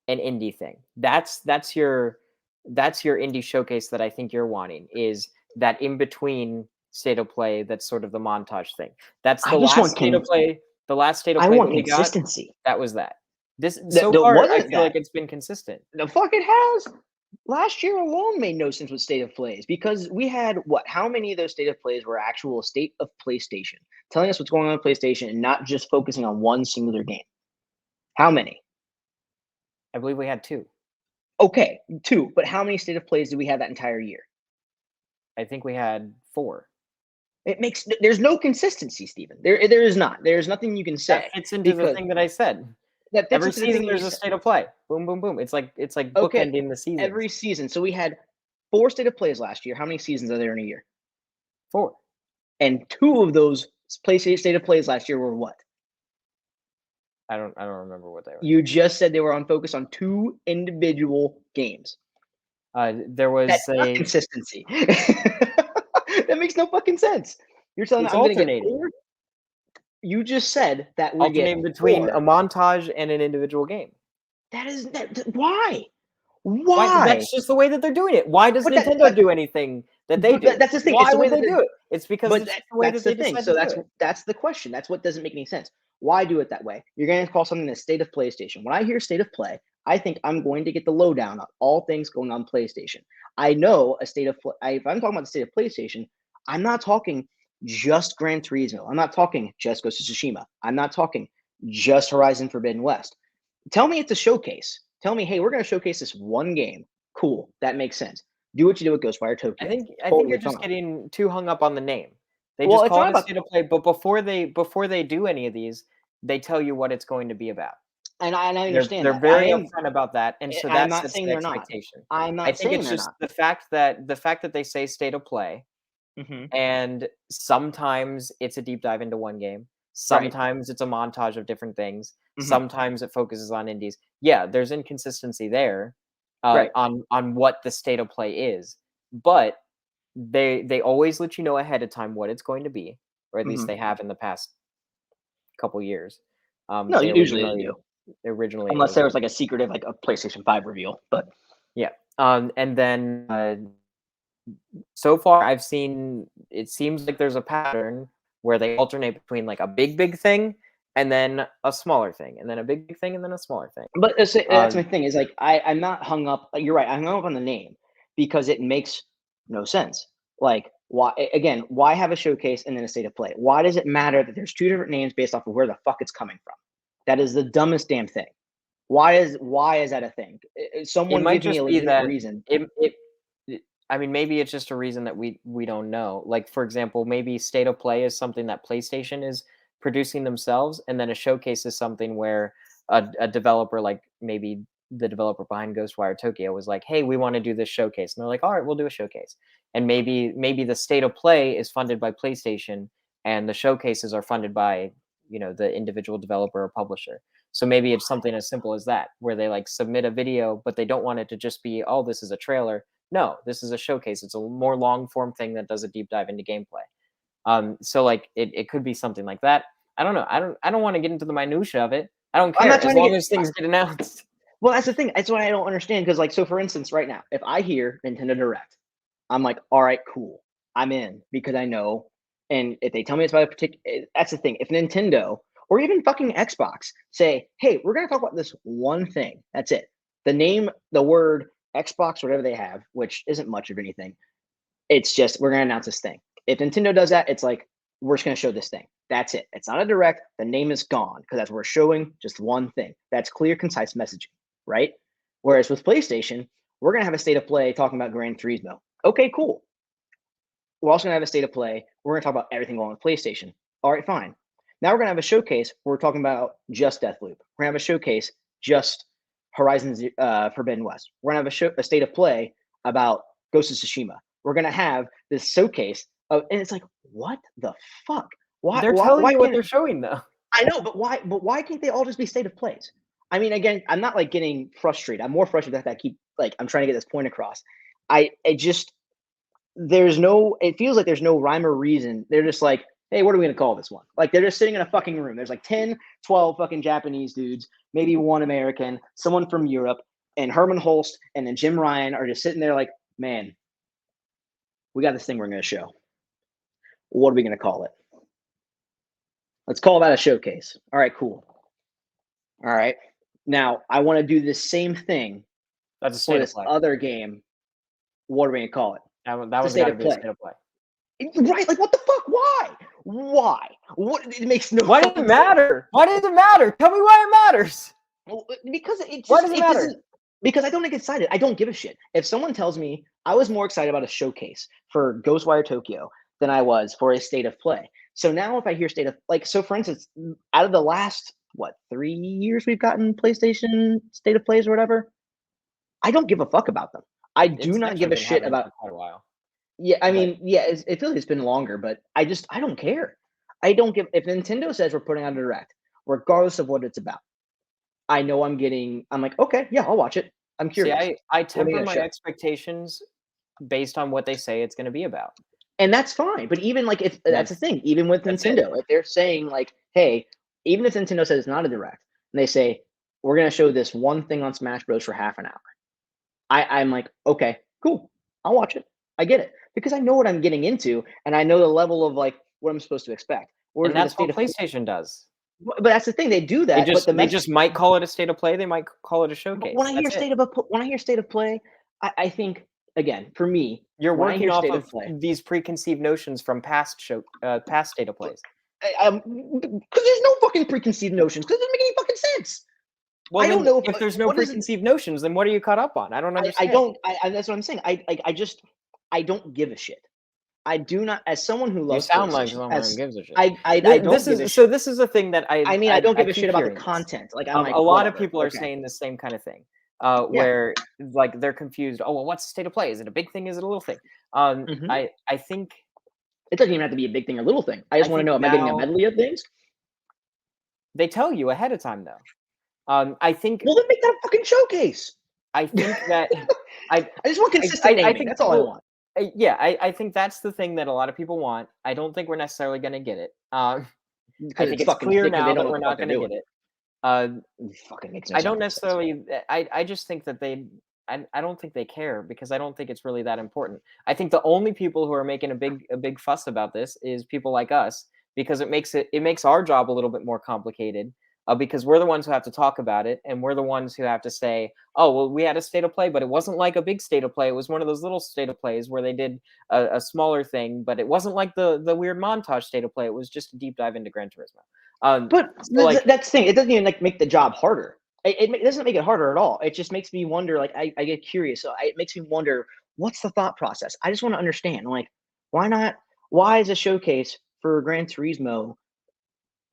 an indie thing. That's your indie showcase that I think you're wanting, is that in between state of play that's sort of the montage thing. That's the last state of play. The last state of play that we got,
consistency.
that was that. This
So
far, I feel like it's been consistent.
The fuck it has. Last year alone made no sense with state of plays, because we had what? How many of those state of plays were actual state of PlayStation, telling us what's going on with PlayStation and not just focusing on one singular game? How many?
I believe we had 2.
Okay, 2. But how many state of plays did we have that entire year?
I think we had 4.
There's no consistency, Stephen. There is not. There's nothing you can say.
That fits into the thing that I said. Every season there's a state of play. Boom, boom, boom. It's like bookending the season.
Every season. So we had 4 state of plays last year. How many seasons are there in a year?
4.
And 2 of those PlayStation state of plays last year were what?
I don't remember what they were.
You just said they were on focus on 2 individual games.
There was
That's not consistency. That makes no fucking sense. You're telling me I'm going to get 4? You just said that we're
alternating between a montage and an individual game.
Why? Why?
That's just the way that they're doing it. Why does Nintendo do anything that they do?
That's the thing.
Why would they do it? It's because it's the way that they
thing.
decide
So
to do it.
that's the question. That's what doesn't make any sense. Why do it that way? You're going to call something the state of PlayStation. When I hear state of play, I think I'm going to get the lowdown on all things going on PlayStation. I know a state of play. If I'm talking about the state of PlayStation, I'm not talking just Gran Turismo. I'm not talking just Ghost of Tsushima. I'm not talking just Horizon Forbidden West. Tell me it's a showcase. Tell me, hey, we're going to showcase this one game. Cool. That makes sense. Do what you do with Ghostwire Tokyo.
I think you're just getting too hung up on the name. They just call it a state of play, but before they do any of these, they tell you what it's going to be about.
And I understand
They're
that.
very upfront about that, and so
I'm
that
not
sets
saying
the
they're not.
expectation.
I'm
I
not
think
saying
it's
they're
just
not.
the fact that they say state of play,
Mhm.
and sometimes it's a deep dive into one game,
Right.
sometimes it's a montage of different things,
Mhm.
sometimes it focuses on indies. Yeah, there's inconsistency there,
Right.
on what the state of play is, but they always let you know ahead of time what it's going to be, or at least
Mhm.
they have in the past couple years.
No, usually they do.
Originally it
Unless
was
there was like a secretive, like a PlayStation 5 reveal, but
yeah, and then so far I've seen it seems like there's a pattern where they alternate between like a big thing and then a smaller thing and then a big thing and then a smaller thing.
that's
Uh,
my thing is like I'm not hung up. Like, you're right. I'm hung up on the name because it makes no sense. Like, why again? Why have a showcase and then a state of play? Why does it matter that there's two different names based off of where the fuck it's coming from? That is the dumbest damn thing. Why is that a thing?
it
Someone
might
give me a
just be
legitimate
that
reason.
I mean, maybe it's just a reason that we don't know. Like, for example, maybe state of play is something that PlayStation is producing themselves, and then a showcase is something where a developer, like maybe the developer behind Ghostwire Tokyo, was like, "Hey, we want to do this showcase," and they're like, "All right, we'll do a showcase." And maybe the state of play is funded by PlayStation, and the showcases are funded by the individual developer or publisher. So maybe it's something as simple as that, where they like submit a video, but they don't want it to just be, "Oh, this is a trailer." No, this is a showcase. It's a more long form thing that does a deep dive into gameplay. So like it could be something like that. I don't know. I don't want to get into the minutia of it. I don't
I'm not
care as
trying to
long
get.
as things get announced.
Well, that's the thing. That's what I don't understand. Because, like, so for instance, right now, if I hear Nintendo Direct, I'm like, all right, cool. I'm in because I know. And if they tell me it's about a particular, that's the thing. If Nintendo or even fucking Xbox say, hey, we're going to talk about this one thing, that's it. The name, the word Xbox, whatever they have, which isn't much of anything, it's just, we're going to announce this thing. If Nintendo does that, it's like, we're just going to show this thing. That's it. It's not a direct. The name is gone because that's we're showing just one thing. That's clear, concise messaging, right? Whereas with PlayStation, we're going to have a state of play talking about Gran Turismo. Okay, cool. We're also going to have a state of play. We're going to talk about everything going on with PlayStation. All right, fine. Now we're going to have a showcase where we're talking about just Deathloop. We're going to have a showcase just Horizon Forbidden West. We're going to have a state of play about Ghost of Tsushima. We're going to have this showcase of, and it's like, what the fuck? Why?
They're
Why?
telling
Why
you what
can't?
they're showing though.
I know, but why? But why can't they all just be state of plays? I mean, again, I'm not like getting frustrated. I'm more frustrated that I keep like I'm trying to get this point across. It just there's no. It feels like there's no rhyme or reason. They're just like, hey, what are we gonna call this one? Like they're just sitting in a fucking room. There's like 10, 12 fucking Japanese dudes, maybe one American, someone from Europe, and Herman Holst and then Jim Ryan are just sitting there like, man, we got this thing we're gonna show. What are we gonna call it? Let's call that a showcase. All right, cool. All right. Now I want to do the same thing
That's a
for
state of
this
play.
other game. What are we gonna call it?
That
It's a
one's
state
got to
of
be a
play.
state of play.
Right? Like what the fuck? Why? Why? What? It makes no
Why does
fucking
it
sense.
matter? Why does it matter? Tell me why it matters.
Well, because
Why does it
it
matter?
doesn't. Because I don't get excited. I don't give a shit. If someone tells me I was more excited about a showcase for Ghostwire Tokyo than I was for a state of play. So now if I hear state of like, so for instance, out of the last what 3 years we've gotten PlayStation state of plays or whatever, I don't give a fuck about them. I do
It's
not give
actually
a
been
shit
happening
about.
for quite a while.
Yeah, I
But
mean, yeah, it feels like it's been longer, but I don't care. I don't give if Nintendo says we're putting on a direct, regardless of what it's about. I know I'm like, okay, yeah, I'll watch it. I'm
see,
curious.
I
What are they
temper
gonna
my
show?
expectations based on what they say it's going to be about.
And that's fine. But even like if
And
that's the thing, even with
that's it.
Nintendo, if they're saying like, hey, even if Nintendo says it's not a direct, and they say we're gonna show this one thing on Smash Bros for half an hour, I'm like, okay, cool, I'll watch it. I get it because I know what I'm getting into, and I know the level of like what I'm supposed to expect. Whereas
And
with a
that's
state
what
of,
PlayStation does.
but that's the thing, they do that, but the
They
message.
just might call it a state of play, they might call it a
But
showcase. That's it.
when I hear state of play, I think again for me
You're
when I
working
hear
off
state of
of
play,
these preconceived notions from past state of plays.
because there's no fucking preconceived notions because it doesn't make any fucking sense.
Well,
I don't
then
know if
if there's no
what is it.
preconceived notions, then what are you caught up on? I don't
I
understand.
don't. That's what I'm saying. I just I don't give a shit. I do not, as someone who
You
loves
sound like
PlayStation,
someone who
as
gives a shit.
I don't give a shit.
This is the thing that
I mean, I don't give
I
a shit
keep
about the
hearing this.
content. Like, I'm like,
A lot of
whatever.
people are
Okay.
saying the same kind of thing,
Yeah.
where like they're confused. Oh well, what's the state of play? Is it a big thing? Is it a little thing?
Hmm.
I think
It doesn't even have to be a big thing or little thing. I
I
just want to
think
know, am I getting a
now
medley of things?
they tell you ahead of time though. I think
Well, then make that a fucking showcase.
I think that I
I just want consistent
I
naming.
think
That's all I
people.
want.
Yeah, I think that's the thing that a lot of people want. I don't think we're necessarily going to get it. I
Because
think
it's
it's
fucking
clear
because they
now
don't
that
know what
we're
the fuck
not
they're
going to
doing.
get it. Uh,
It fucking makes no
I don't
fucking sense.
necessarily. I just think that I don't think they care because I don't think it's really that important. I think the only people who are making a big fuss about this is people like us because it makes our job a little bit more complicated. Because we're the ones who have to talk about it, and we're the ones who have to say, "Oh, well, we had a state of play, but it wasn't like a big state of play. It was one of those little state of plays where they did a smaller thing, but it wasn't like the weird montage state of play. It was just a deep dive into Gran Turismo."
But
So like,
that's the thing. It doesn't even like make the job harder. It doesn't make it harder at all. It just makes me wonder. Like, I get curious. So it makes me wonder, what's the thought process? I just want to understand. Like, why not? Why is a showcase for Gran Turismo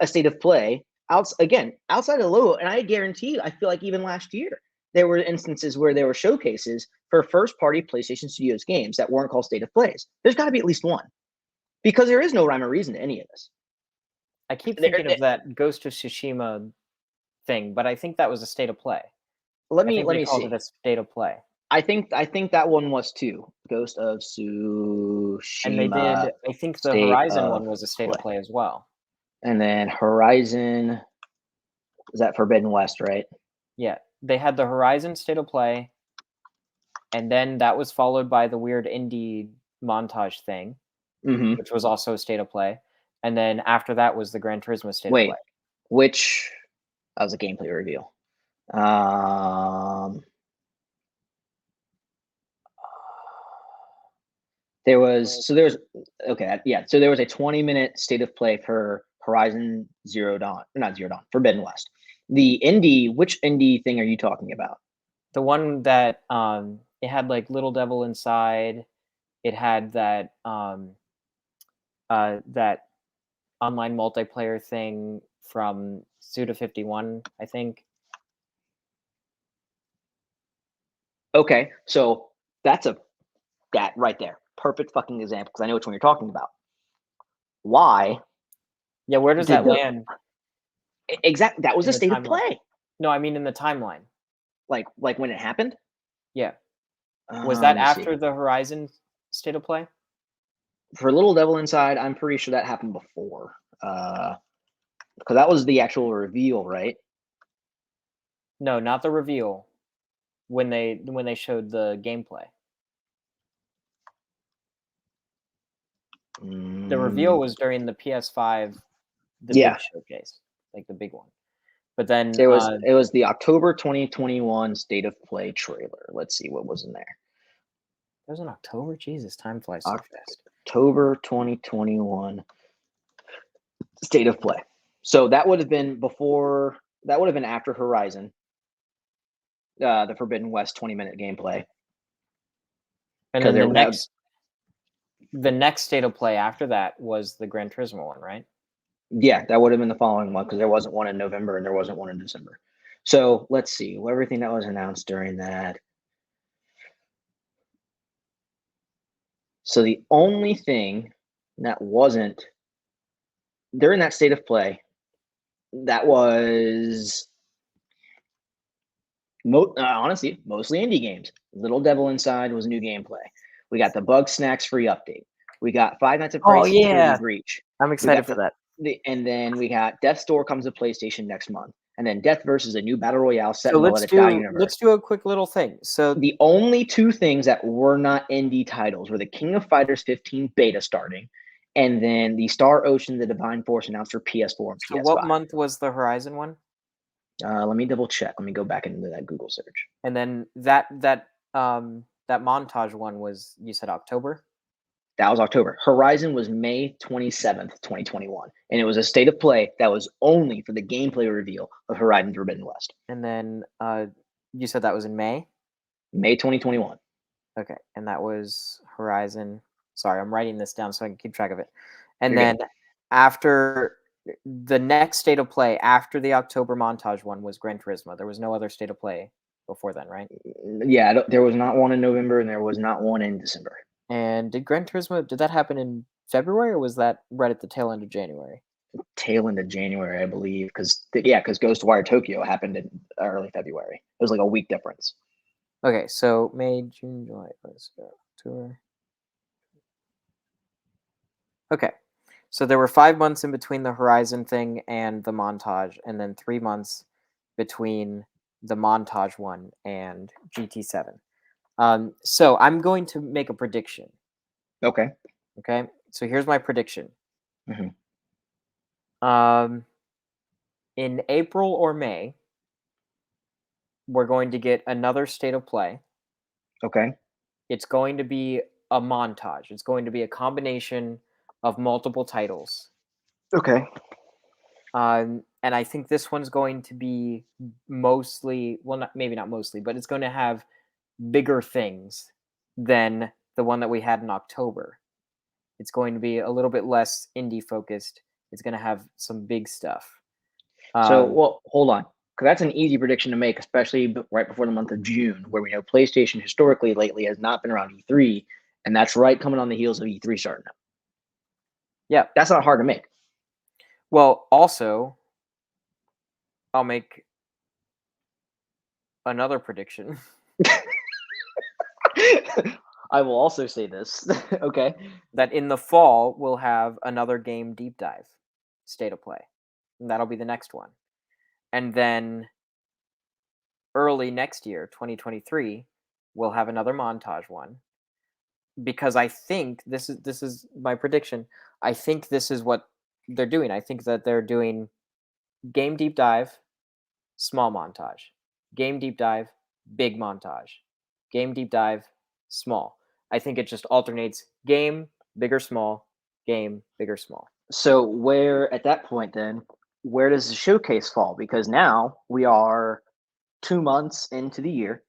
a state of play outside of Lilo? And I guarantee you, I feel like even last year there were instances where there were showcases for first party PlayStation Studios games that weren't called state of plays. There's got to be at least one, because there is no rhyme or reason to any of this.
I keep
There,
thinking of that Ghost of Tsushima thing, but I think that was a state of play. I think
let
they
me
called it
see.
a state of play.
I think that one was too. Ghost of
And they
Tsushima
did. I think the
state
Horizon
of
one was a state of
play.
play as well.
And then Horizon, is that Forbidden West, right?
Yeah, they had the Horizon state of play, and then that was followed by the weird indie montage thing,
Mm-hmm.
which was also a state of play. And then after that was the Gran Turismo state of play.
Wait, which that was a gameplay reveal. There was okay, yeah. So there was a 20-minute state of play for Horizon Zero Dawn, or not Zero Dawn, Forbidden West. The indie, which indie thing are you talking about?
The one that it had like Little Devil inside. It had that online multiplayer thing from Suda51, I think.
Okay, so that's that right there, perfect fucking example, because I know which one you're talking about. Why
Yeah, where does
did
that
the
land
exact that was
in
a
the
state of
timeline?
play?
No, I mean in the timeline.
Like when it happened?
Yeah. Was that
Let me see.
after the Horizon state of play?
For Little Devil Inside, I'm pretty sure that happened before. Because that was the actual reveal, right?
No, not the reveal. When they showed the gameplay. The reveal was during the PS5, the big
Yeah,
showcase, like the big one. But then
it was the October 2021 State of Play trailer. Let's see what was in there.
it was in October. Jesus, time flies so fast.
October 2021 State of Play. So that would have been before. That would have been after Horizon, the Forbidden West 20-minute gameplay.
And
Because
then the next state of play after that was the Gran Turismo one, right?
yeah, that would have been the following one, because there wasn't one in November and there wasn't one in December. So let's see everything that was announced during that. So the only thing that wasn't during that state of play that was honestly mostly indie games. Little Devil Inside was new gameplay. We got the Bug Snacks free update. We got Five Nights at
Oh
Freddy's Security
yeah,
Breach.
I'm
We
excited
got
for that.
and then we got Death's Door comes to PlayStation next month, and then Deathverse is a new battle royale set
So
in the Let It Die universe.
let's do a quick little thing. So
The only two things that were not indie titles were the King of Fighters 15 beta starting, and then the Star Ocean: The Divine Force announced for PS4 and PS5.
what month was the Horizon one?
Let me double check. Let me go back into that Google search.
And then that montage one was, you said October?
That was October. Horizon was May 27th, 2021. And it was a state of play that was only for the gameplay reveal of Horizon Forbidden West.
And then you said that was in May?
May 2021.
Okay. And that was Horizon. Sorry, I'm writing this down so I can keep track of it. And
You're
then
good.
after the next state of play after the October montage one was Gran Turismo. There was no other state of play before then, right?
Yeah, there was not one in November, and there was not one in December.
And did Gran Turismo, did that happen in February, or was that right at the tail end of January?
Tail end of January, I believe, because Ghostwire Tokyo happened in early February. It was like a week difference.
Okay, so May, June, July, let's go tour. Okay, so there were 5 months in between the Horizon thing and the montage, and then 3 months between the montage one and GT7. So I'm going to make a prediction.
Okay.
Okay, so here's my prediction.
Mm-hmm.
In April or May, we're going to get another state of play.
Okay.
It's going to be a montage. It's going to be a combination of multiple titles.
Okay.
And I think this one's going to be mostly, well, maybe not mostly, but it's going to have bigger things than the one that we had in October. It's going to be a little bit less indie focused. It's going to have some big stuff.
Well, hold on, because that's an easy prediction to make, especially right before the month of June, where we know PlayStation historically lately has not been around E3, and that's right coming on the heels of E3 starting up.
Yeah,
that's not hard to make.
Well, also, I'll make another prediction.
I will also say this, okay?
That in the fall, we'll have another game deep dive state of play. And that'll be the next one. And then early next year, 2023, we'll have another montage one. Because I think this is my prediction. I think this is what they're doing. I think that they're doing game deep dive, small montage. Game deep dive, big montage. Game deep dive, small. I think it just alternates game, bigger, small, game, bigger, small.
So where at that point then, where does the showcase fall? Because now we are 2 months into the year.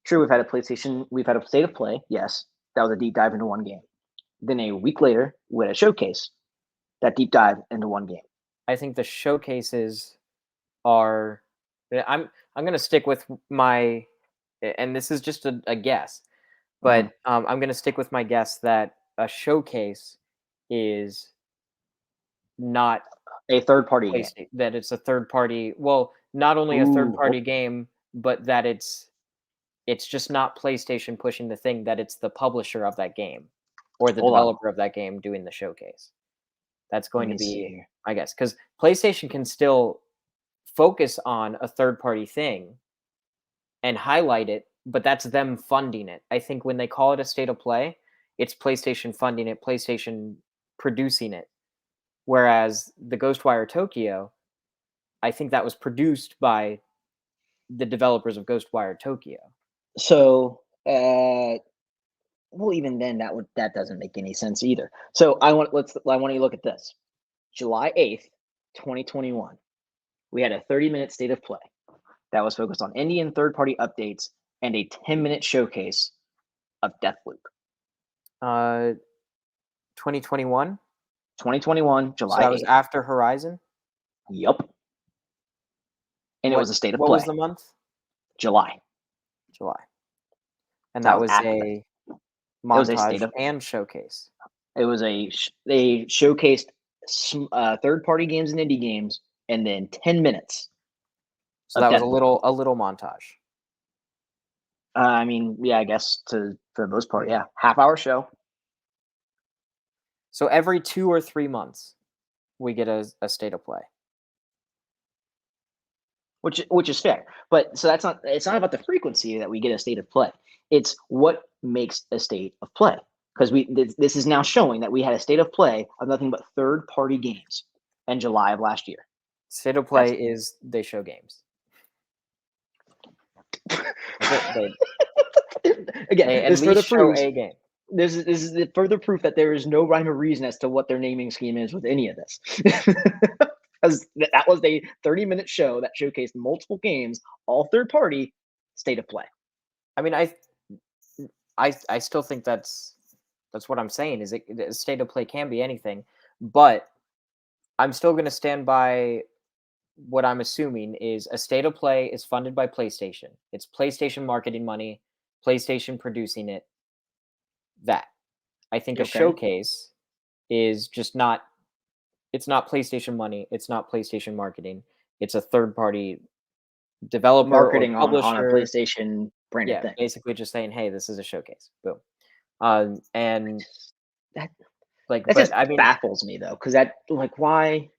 True, we've had a state of play. Yes, that was a deep dive into one game. Then a week later, we had a showcase that deep dive into one game.
I think the showcases are. I'm going to stick with my, and this is just a guess, but I'm going to stick with my guess that a showcase is not
a third-party game.
That it's a third party. Well, not only a third party game, but that it's just not PlayStation pushing the thing, that it's the publisher of that game or the developer of that game doing the showcase. That's going to be, I guess, because PlayStation can still focus on a third party thing and highlight it, but that's them funding it. I think when they call it a state of play, it's PlayStation funding it, PlayStation producing it. Whereas the Ghostwire Tokyo, I think that was produced by the developers of Ghostwire Tokyo.
So, well, even then, that doesn't make any sense either. So I want you to look at this. July 8th, 2021, we had a 30-minute state of play that was focused on indie and third-party updates and a 10-minute showcase of Deathloop.
2021?
2021, July 8th.
So that was after Horizon?
Yep. And it was a state of play.
What was the month?
July.
And that was a montage and showcase.
It was they showcased third-party games and indie games, and then 10 minutes.
So that was a little montage.
I mean, yeah, I guess for the most part, yeah, half-hour show.
So every 2 or 3 months, we get a state of play.
Which is fair, but so it's not about the frequency that we get a state of play. It's what makes a state of play, because this is now showing that we had a state of play of nothing but third-party games in July of last year.
State of play is they show games.
Again, this further proves
a game.
This is the further proof that there is no rhyme or reason as to what their naming scheme is with any of this. Because that was a 30-minute show that showcased multiple games, all third-party, state of play.
I mean, I still think that's That's what I'm saying. Is it state of play can be anything, but I'm still going to stand by what I'm assuming is a state of play is funded by PlayStation. It's PlayStation marketing money, PlayStation producing it. That I think a showcase is just not. It's not PlayStation money. It's not PlayStation marketing. It's a third party developer
marketing
or publisher
on a PlayStation branded thing.
Basically just saying, hey, this is a showcase. Boom. And
that
like,
that
but
just
I mean,
baffles me though, because that like why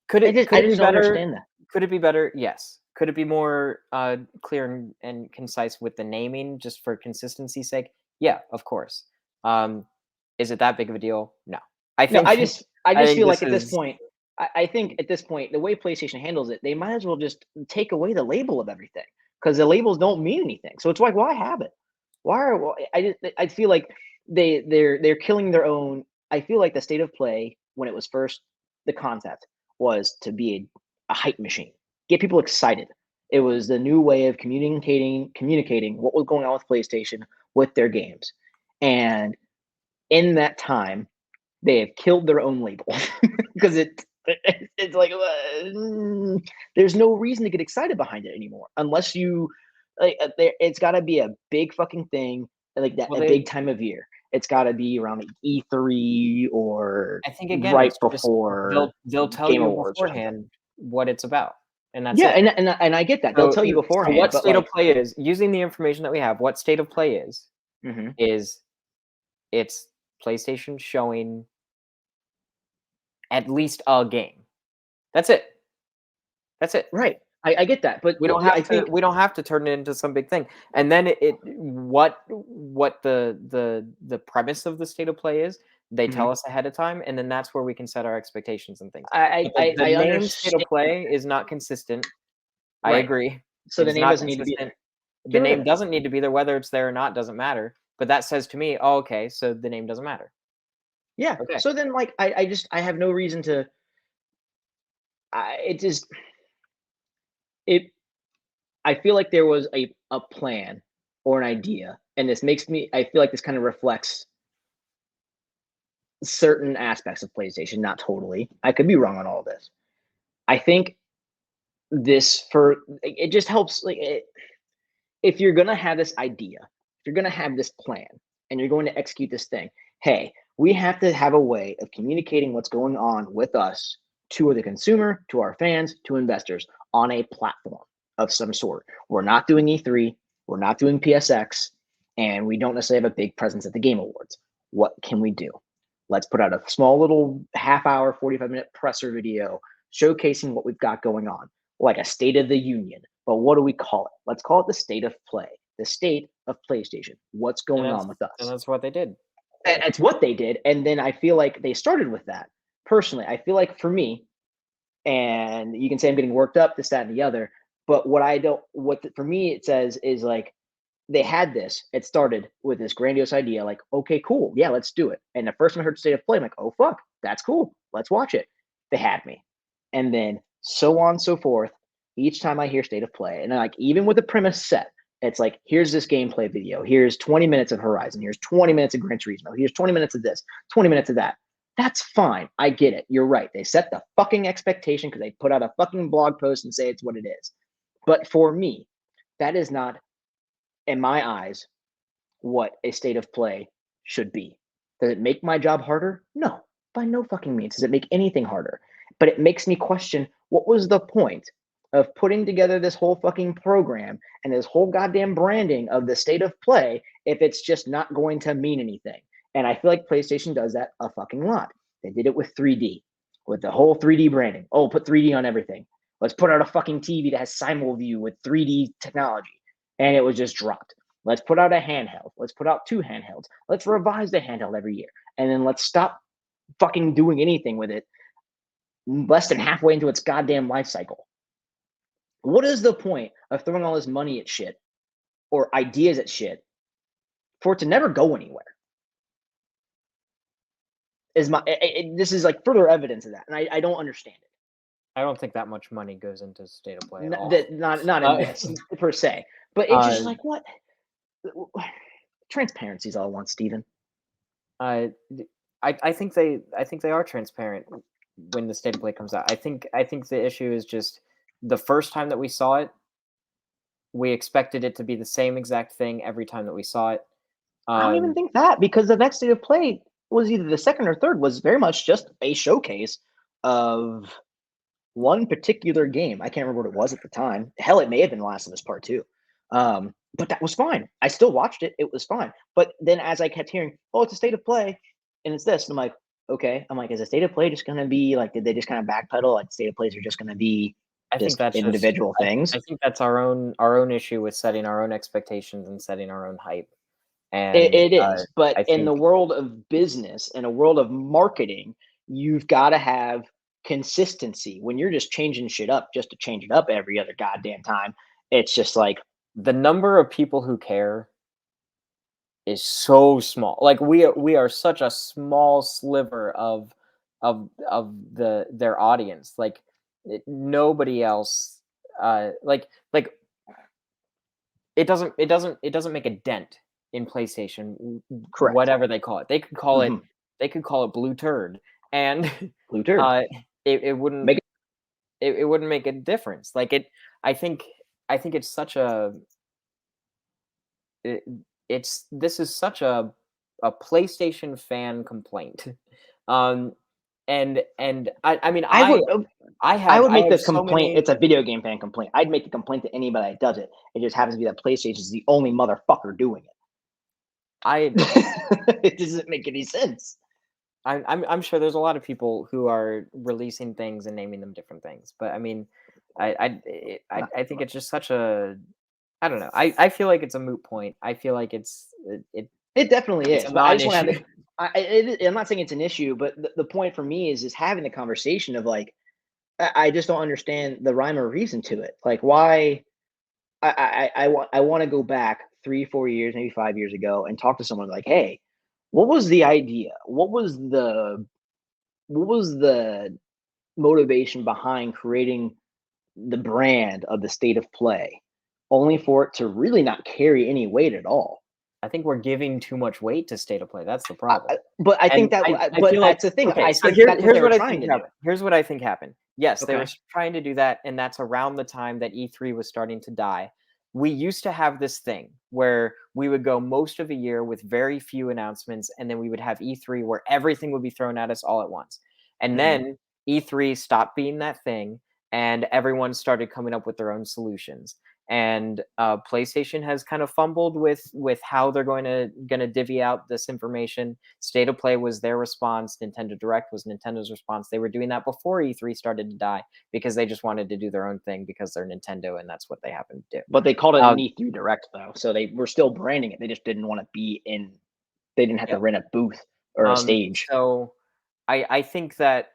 could it
I
be
just don't
better?
understand that.
Could it be better? Yes. Could it be more clear and concise with the naming, just for consistency's sake? Yeah, of course. Is it that big of a deal? No. I
No,
think
I
I
just
think
feel
this
like at this
is
point, I think at this point, the way PlayStation handles it, they might as well just take away the label of everything because the labels don't mean anything. So it's like, why have it? I feel like they're killing their own. I feel like the state of play when it was first the concept was to be a hype machine, get people excited. It was the new way of communicating what was going on with PlayStation with their games, and in that time they have killed their own label because it's like there's no reason to get excited behind it anymore unless you like it's got to be a big fucking thing like that
well,
a big time of year. It's got to be around E3 or
I think again,
right
it's just
before
they'll tell
Game
you
Awards or something.
beforehand what it's about, and that's
Yeah,
it.
and I get that they'll
So,
tell you
so
beforehand,
what
but
state of
like,
play is using the information that we have? What state of play
mhm,
is it's PlayStation showing at least a game. That's it. That's it.
right, I get that, but I think
We don't have to turn it into some big thing. And then what the premise of the state of play is, they
mhm,
tell us ahead of time, and then that's where we can set our expectations and things. But the
I
name state of
understand,
play is not consistent. I
right.
agree.
So
It
the
is
name
not
doesn't need to be
consistent.
there.
The
Get rid of
name
it.
doesn't need to be there, whether it's there or not doesn't matter. But that says to me, oh, okay, so the name doesn't matter.
Yeah.
Okay.
So then, like, I have no reason to. It just it. I feel like there was a plan or an idea, and this makes me. I feel like this kind of reflects certain aspects of PlayStation, not totally. I could be wrong on all this. I think this for it just helps like if you're gonna have this idea, if you're gonna have this plan, and you're going to execute this thing, hey, we have to have a way of communicating what's going on with us to the consumer, to our fans, to investors on a platform of some sort. We're not doing E3, we're not doing PSX, and we don't necessarily have a big presence at the Game Awards. What can we do? Let's put out a small little half hour, 45-minute presser video showcasing what we've got going on, like a State of the Union. But what do we call it? Let's call it the state of play, the state of PlayStation. What's going on with
And
us?
that's what they did.
And it's what they did. And then I feel like they started with that. Personally, I feel like for me, and you can say I'm getting worked up, this, that, and the other. But what I don't, for me, it says is like they had this. It started with this grandiose idea, like, okay, cool, yeah, let's do it. And the first time I heard State of Play, I'm like, oh fuck, that's cool, let's watch it. They had me, and then so on and so forth. Each time I hear State of Play, and like even with the premise set, it's like here's this gameplay video. Here's 20 minutes of Horizon. Here's 20 minutes of Gran Turismo. Here's 20 minutes of this. 20 minutes of that. That's fine. I get it. You're right. They set the fucking expectation because they put out a fucking blog post and say it's what it is. But for me, that is not, in my eyes, what a state of play should be. Does it make my job harder? No, by no fucking means does it make anything harder. But it makes me question what was the point of putting together this whole fucking program and this whole goddamn branding of the state of play if it's just not going to mean anything. And I feel like PlayStation does that a fucking lot. They did it with 3D, with the whole 3D branding. Oh, put 3D on everything. Let's put out a fucking TV that has simul view with 3D technology. And it was just dropped. Let's put out a handheld. Let's put out two handhelds. Let's revise the handheld every year. And then let's stop fucking doing anything with it less than halfway into its goddamn life cycle. What is the point of throwing all this money at shit or ideas at shit for it to never go anywhere? This is like further evidence of that, and I don't understand it.
I don't think that much money goes into state of play at all.
Not in this per se, but it's just like what transparency is all I want, Steven.
Uh, I think they are transparent when the state of play comes out. I think the issue is just the first time that we saw it, we expected it to be the same exact thing every time that we saw it.
I don't even
Um,
think that, because the next state of play was either the second or third, was very much just a showcase of one particular game. I can't remember what it was at the time. Hell, it may have been Last of Us Part Two. But that was fine. I still watched it. It was fine. But then as I kept hearing, "Oh, it's a state of play," and it's this, and I'm like, okay. I'm like, is a state of play just going to be like? Did they just kind of backpedal? Like state of plays are just going to be
I think
just
that's just
individual things.
I think that's our own issue with setting our own expectations and setting our own hype.
It,
And
it is, but
I
in
think
the world of business, in a world of marketing, you've got to have consistency. When you're just changing shit up just to change it up every other goddamn time, it's just like,
the number of people who care is so small. Like we are such a small sliver of their audience. Like nobody else. Like it doesn't make a dent in PlayStation,
correct.
whatever they call it.
Hmm.
They could call it blue turd, and
Blue turd.
uh, it wouldn't
Make it
it wouldn't make a difference. Like it, I think I think it's such a it, it's this is such a PlayStation fan complaint. Um, and I mean
I would
I
make
have
the
so
complaint.
many.
It's a video game fan complaint. I'd make the complaint to anybody that does it. It just happens to be that PlayStation is the only motherfucker doing
I
it. It doesn't make any sense.
I'm sure there's a lot of people who are releasing things and naming them different things, but I mean, I think it's just such a I don't know. I feel like it's a moot point. I feel like
It definitely
it's
is,
a
but I just want to have
non-issue.
the. I'm not saying it's an issue, but the point for me is having the conversation of like, I just don't understand the rhyme or reason to it. Like, why? I want to go back 3, 4 years, maybe 5 years ago, and talk to someone like, hey, what was the idea? What was the motivation behind creating the brand of the state of play, only for it to really not carry any weight at all?
I think we're giving too much weight to state of play. That's the problem.
But I think
And
that,
I
but
feel like
that's the thing.
okay,
I
so
think that's what
here's
they were
what I
trying
think
to do.
happened. Here's what I think happened. Yes, they were
Okay.
trying to do that, and that's around the time that E3 was starting to die. We used to have this thing where we would go most of a year with very few announcements, and then we would have E3 where everything would be thrown at us all at once. And
Mhm.
then E3 stopped being that thing, and everyone started coming up with their own solutions. And PlayStation has kind of fumbled with how they're going to divvy out this information. State of Play was their response. Nintendo Direct was Nintendo's response. They were doing that before E3 started to die because they just wanted to do their own thing because they're Nintendo and that's what they happen to do.
But they called it an
Um,
E3 Direct though, so they were still branding it. They just didn't want to be in. They didn't have to
yep.
rent a booth or a stage.
So I think that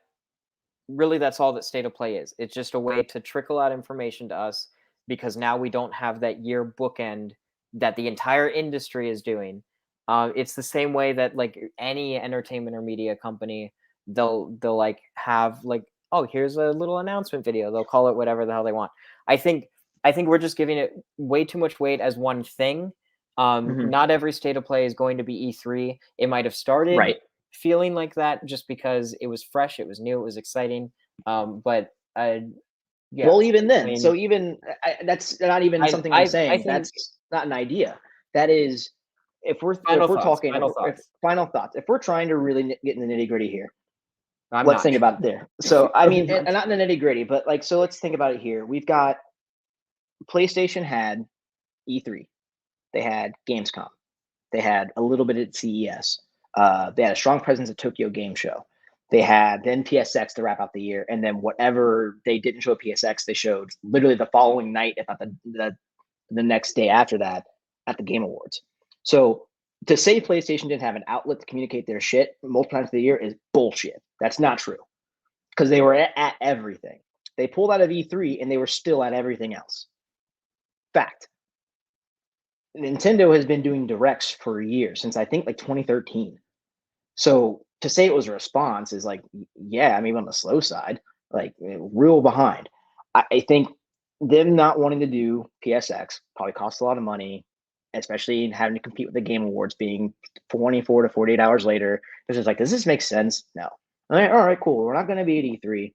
really that's all that State of Play is. It's just a way to trickle out information to us because now we don't have that year bookend that the entire industry is doing. It's the same way that like any entertainment or media company, they'll like have like, oh, here's a little announcement video. They'll call it whatever the hell they want. I think I think we're just giving it way too much weight as one thing.
Mhm.
Not every State of Play is going to be E3. It might have started
Right.
feeling like that just because it was fresh, it was new, it was exciting. But yeah,
Well, even
I
then, so
mean,
even that's not even something I'm
I
saying.
think
That's not an idea. That is, if we're talking,
final
if
thoughts.
final thoughts, if we're trying to really get in the nitty gritty here,
I'm
let's
not.
think about it there. So, I
I'm
mean,
not.
and not in the nitty gritty, but like, so let's think about it here. We've got PlayStation had E3, they had Gamescom, they had a little bit at CES. They had a strong presence at Tokyo Game Show. They had then PSX to wrap out the year, and then whatever they didn't show at PSX, they showed literally the following night, if not the next day after that, at the Game Awards. So to say PlayStation didn't have an outlet to communicate their shit multiple times of the year is bullshit. That's not true, because they were at everything. They pulled out of E3 and they were still at everything else. Fact. Nintendo has been doing directs for years, since I think like 2013. So to say it was a response is like, yeah, maybe on the slow side, like real behind. I think them not wanting to do PSX probably cost a lot of money, especially having to compete with the Game Awards being 24 to 48 hours later. This is like, does this make sense? No. All right, cool. We're not going to be at E3.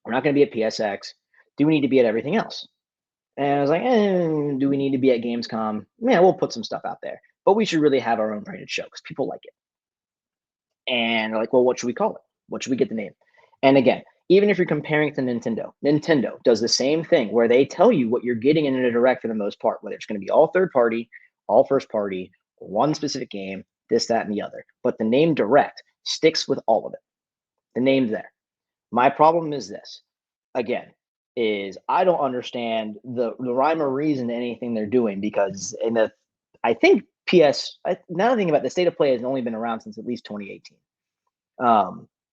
We're not going to be at PSX. Do we need to be at everything else? And I was like, do we need to be at Gamescom? Yeah, we'll put some stuff out there, but we should really have our own branded show because people like it. And they're like, well, what should we call it? What should we get the name? And again, even if you're comparing it to Nintendo, Nintendo does the same thing where they tell you what you're getting in a direct for the most part, whether it's going to be all third party, all first party, one specific game, this, that, and the other. But the name direct sticks with all of it. The name's there. My problem is this, again, is I don't understand the rhyme or reason to anything they're doing because I think now thinking about the State of Play has only been around since at least 2018.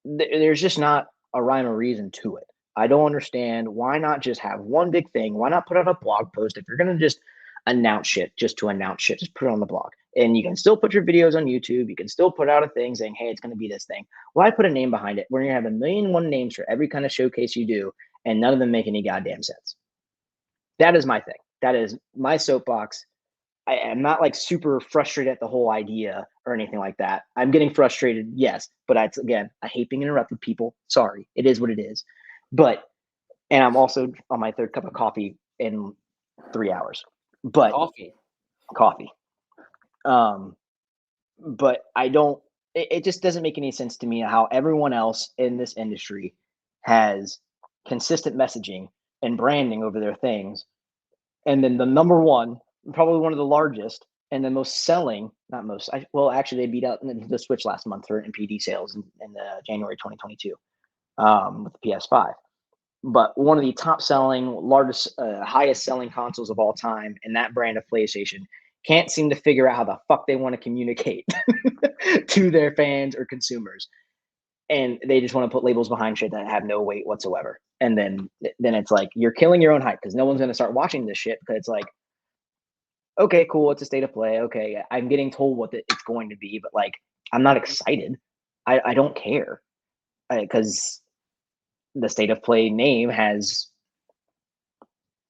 There's just not a rhyme or reason to it. I don't understand why not just have one big thing. Why not put out a blog post if you're gonna just announce shit just to announce shit? Just put it on the blog, and you can still put your videos on YouTube. You can still put out a thing saying, "Hey, it's gonna be this thing." Why put a name behind it when you have a million and one names for every kind of showcase you do, and none of them make any goddamn sense? That is my thing. That is my soapbox. I am not like super frustrated at the whole idea or anything like that. I'm getting frustrated, yes, but again, I hate being interrupted, people. Sorry, it is what it is. But and I'm also on my third cup of coffee in 3 hours. But coffee. But I don't. It just doesn't make any sense to me how everyone else in this industry has consistent messaging and branding over their things, and then the number one, probably one of the largest, and the most selling, not most, well, actually, they beat out the Switch last month for NPD sales in January 2022 with the PS5. But one of the top selling, largest, highest selling consoles of all time, and that brand of PlayStation can't seem to figure out how the fuck they want to communicate to their fans or consumers. And they just want to put labels behind shit that have no weight whatsoever. And then it's like you're killing your own hype because no one's going to start watching this shit because it's like, okay, cool, it's a State of Play. Okay, I'm getting told what it's going to be, but like, I'm not excited. I don't care because the State of Play name has.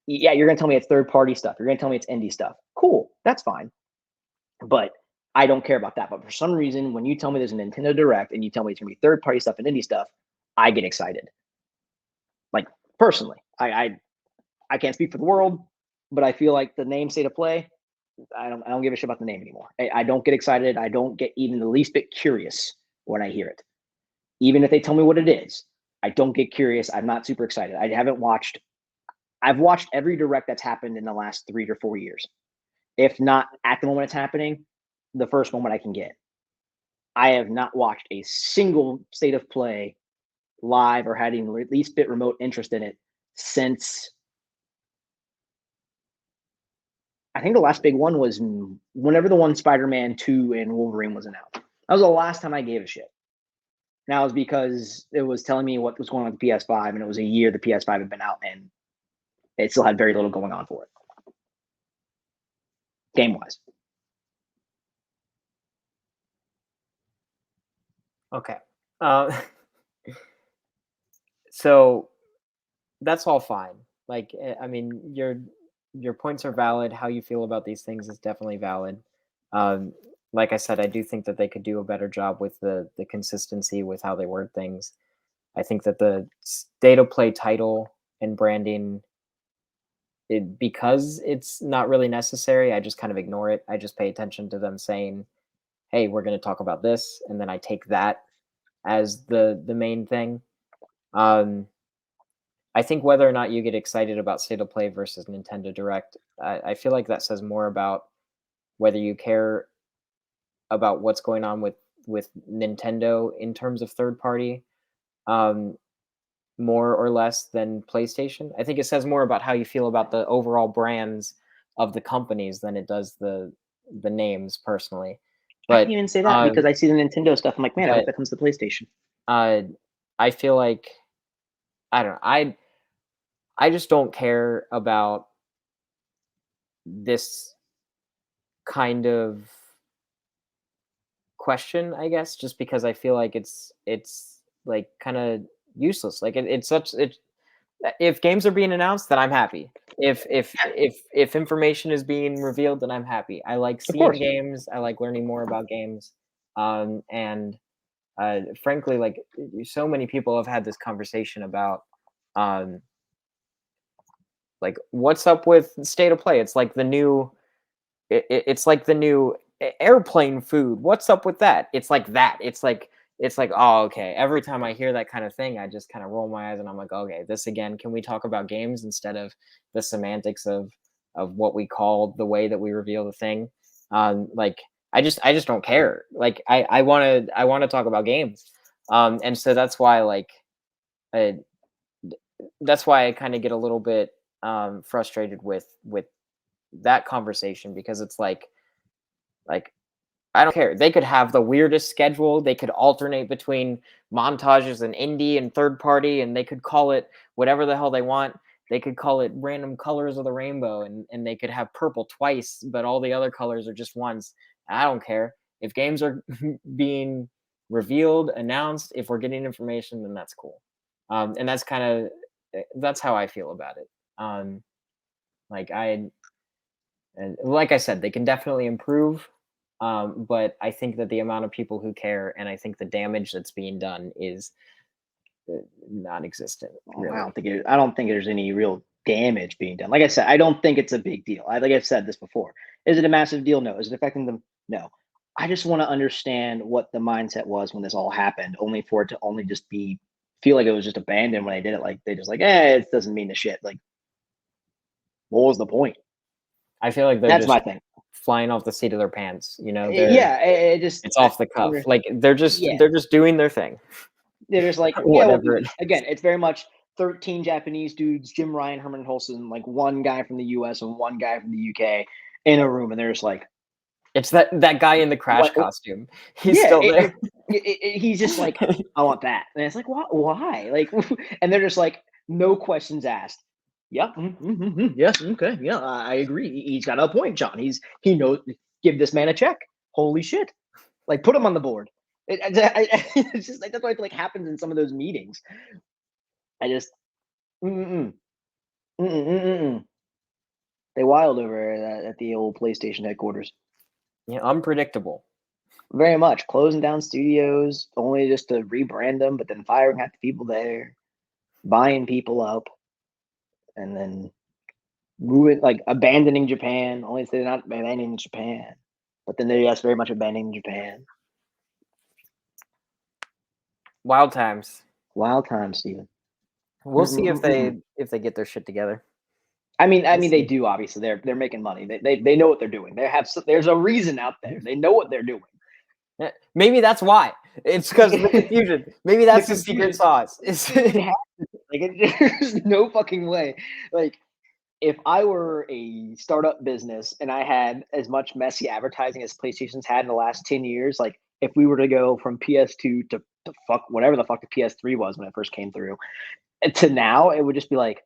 Yeah, you're gonna tell me it's third party stuff. You're gonna tell me it's indie stuff. Cool, that's fine. But I don't care about that. But for some reason, when you tell me there's a Nintendo Direct and you tell me it's gonna be third party stuff and indie stuff, I get excited. Like personally, I can't speak for the world, but I feel like the name State of Play, I don't give a shit about the name anymore. I don't get excited. I don't get even the least bit curious when I hear it. Even if they tell me what it is, I don't get curious. I'm not super excited. I've watched every direct that's happened in the last 3 to 4 years. If not at the moment it's happening, the first moment I can get. I have not watched a single State of Play live or had even at least bit remote interest in it since I think the last big one was whenever the one Spider-Man 2 and Wolverine was announced. That was the last time I gave a shit. Now it's because it was telling me what was going on with the PS5, and it was a year the PS5 had been out, and it still had very little going on for it, game-wise.
Okay. So that's all fine. Like, I mean, your points are valid. How you feel about these things is definitely valid. Like I said, I do think that they could do a better job with the consistency with how they word things. I think that the State of Play title and branding, because it's not really necessary, I just kind of ignore it. I just pay attention to them saying, "Hey, we're going to talk about this," and then I take that as the main thing. I think whether or not you get excited about State of Play versus Nintendo Direct, I feel like that says more about whether you care about what's going on with Nintendo in terms of third party, more or less than PlayStation. I think it says more about how you feel about the overall brands of the companies than it does the names personally. But
I can't even say that because I see the Nintendo stuff. I'm like, man, I hope that comes to PlayStation.
I feel like I don't know. I just don't care about this kind of question, I guess, just because I feel like it's like kind of useless. Like it's such it If games are being announced, then I'm happy. If information is being revealed, then I'm happy. I like seeing games. I like learning more about games. And frankly, like so many people have had this conversation about like what's up with state of play. It's like the new it's like the new airplane food. What's up with that? It's like that. It's like, oh, okay. Every time I hear that kind of thing, I just kind of roll my eyes and I'm like, okay, this again. Can we talk about games instead of the semantics of what we call the way that we reveal the thing? Like I just don't care. Like I want to talk about games. And so I, that's why I kind of get a little bit frustrated with that conversation, because it's like I don't care. They could have the weirdest schedule. They could alternate between montages and indie and third party, and they could call it whatever the hell they want. They could call it random colors of the rainbow, and they could have purple twice, but all the other colors are just once. I don't care. If games are being revealed, announced, if we're getting information, then that's cool. And that's how I feel about it. Like and like I said, they can definitely improve. But I think that the amount of people who care, and I think the damage that's being done is non-existent. Really.
I don't think there's any real damage being done. Like I said, I don't think it's a big deal. Like I've said this before. Is it a massive deal? No. Is it affecting them? No. I just want to understand what the mindset was when this all happened, only for it to only just feel like it was just abandoned when they did it. Like they just like, it doesn't mean the shit. Like, what was the point?
I feel like
that's my thing.
Flying off the seat of their pants,
it's
off the cuff. Like they're just doing their thing.
They're just like, whatever. Again, it's very much 13 Japanese dudes, Jim Ryan, Herman Hulsen, like one guy from the US and one guy from the UK in a room, and they're just like,
it's that guy in the Crash costume. He's still there.
He's just like, I want that, and it's like, why? Like, and they're just like, no questions asked. Yeah. Yes. Okay. Yeah. I agree. He's got a point, John. He knows. Give this man a check. Holy shit! Like, put him on the board. It's just like that's what I feel like happens in some of those meetings. I just, they wild over at the old PlayStation headquarters.
Yeah, unpredictable.
Very much closing down studios only just to rebrand them, but then firing half the people there, buying people up, and then moving, like abandoning Japan. Only they're not abandoning Japan, but then they're very much abandoning Japan.
Wild times.
Wild times, Steven.
We'll see if they get their shit together.
I mean, they do. Obviously, they're making money. They know what they're doing. There's a reason out there. They know what they're doing.
Maybe that's why. It's because of the confusion. Maybe that's the secret sauce.
There's no fucking way. Like, if I were a startup business and I had as much messy advertising as PlayStation's had in the last 10 years, like if we were to go from PS2 to fuck whatever the fuck the PS3 was when it first came through, to now, it would just be like,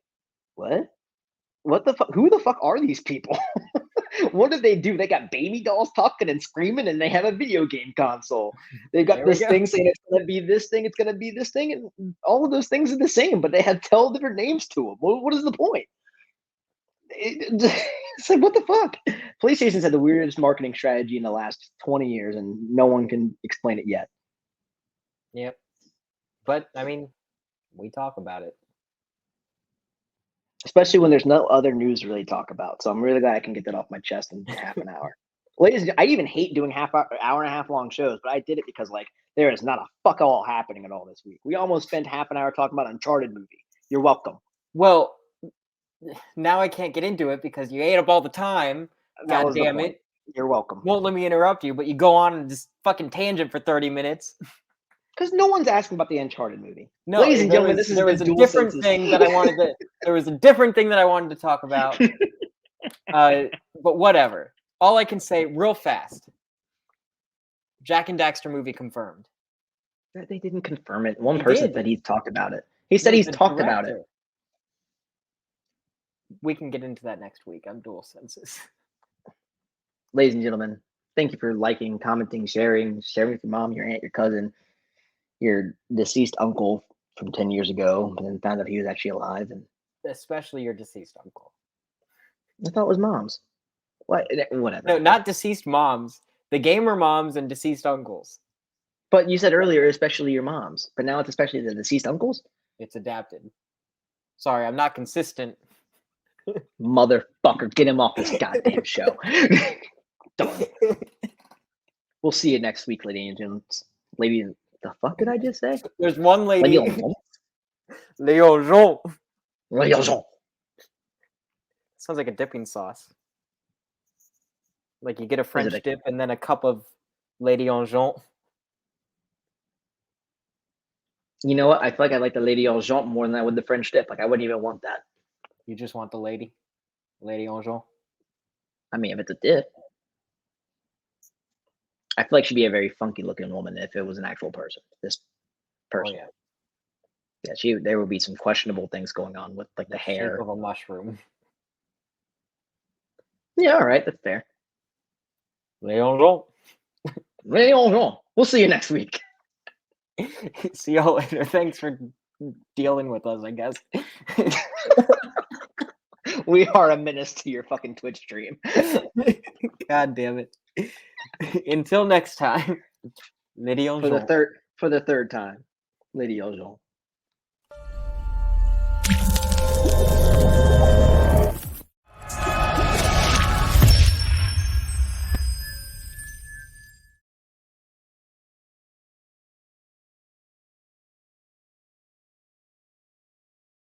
what the fuck? Who the fuck are these people? What do they do? They got baby dolls talking and screaming, and they have a video game console. They've got this thing saying it's going to be this thing, it's going to be this thing, and all of those things are the same, but they have 12 different names to them. What is the point? It's like, what the fuck? PlayStation's had the weirdest marketing strategy in the last 20 years, and no one can explain it yet.
Yep. But, I mean, we talk about it.
Especially when there's no other news to really talk about. So I'm really glad I can get that off my chest in half an hour. Ladies, I even hate doing hour and a half long shows, but I did it because like there is not a fuck all happening at all this week. We almost spent half an hour talking about Uncharted movie. You're welcome.
Well, now I can't get into it because you ate up all the time. God damn it.
You're welcome.
Won't let me interrupt you, but you go on this fucking tangent for 30 minutes.
Because no one's asking about the Uncharted movie.
No,
ladies and gentlemen,
there was a different thing that I wanted to. There was a different thing that I wanted to talk about. But whatever. All I can say, real fast. Jack and Daxter movie confirmed.
They didn't confirm it. One person said he's talked about it. He said he's talked about it.
We can get into that next week on Dual Senses.
Ladies and gentlemen, thank you for liking, commenting, sharing with your mom, your aunt, your cousin, your deceased uncle, from 10 years ago, and then found out he was actually alive. And
especially your deceased uncle.
I thought it was moms. What? Whatever.
No, not deceased moms. The gamer moms and deceased uncles.
But you said earlier, especially your moms. But now it's especially the deceased uncles?
It's adapted. Sorry, I'm not consistent.
Motherfucker, get him off this goddamn show. Done. We'll see you next week, ladies and gentlemen. Lady, the fuck did I just say?
There's one lady.
Leon.
Sounds like a dipping sauce. Like you get a French dip and then a cup of Lady Jean.
You know what? I feel like I like the Lady Jean more than I would the French dip. Like I wouldn't even want that.
You just want the Lady Jean.
I mean, if it's a dip, I feel like she'd be a very funky looking woman if it was an actual person. This person.
Oh,
yeah. There would be some questionable things going on with like the hair
shape of a mushroom.
Yeah, all right, that's fair.
Leon Jean.
We'll see you next week.
See y'all later. Thanks for dealing with us, I guess.
We are a menace to your fucking Twitch stream.
God damn it. Until next time, Lady Jean.
For the third time, Lady Jean.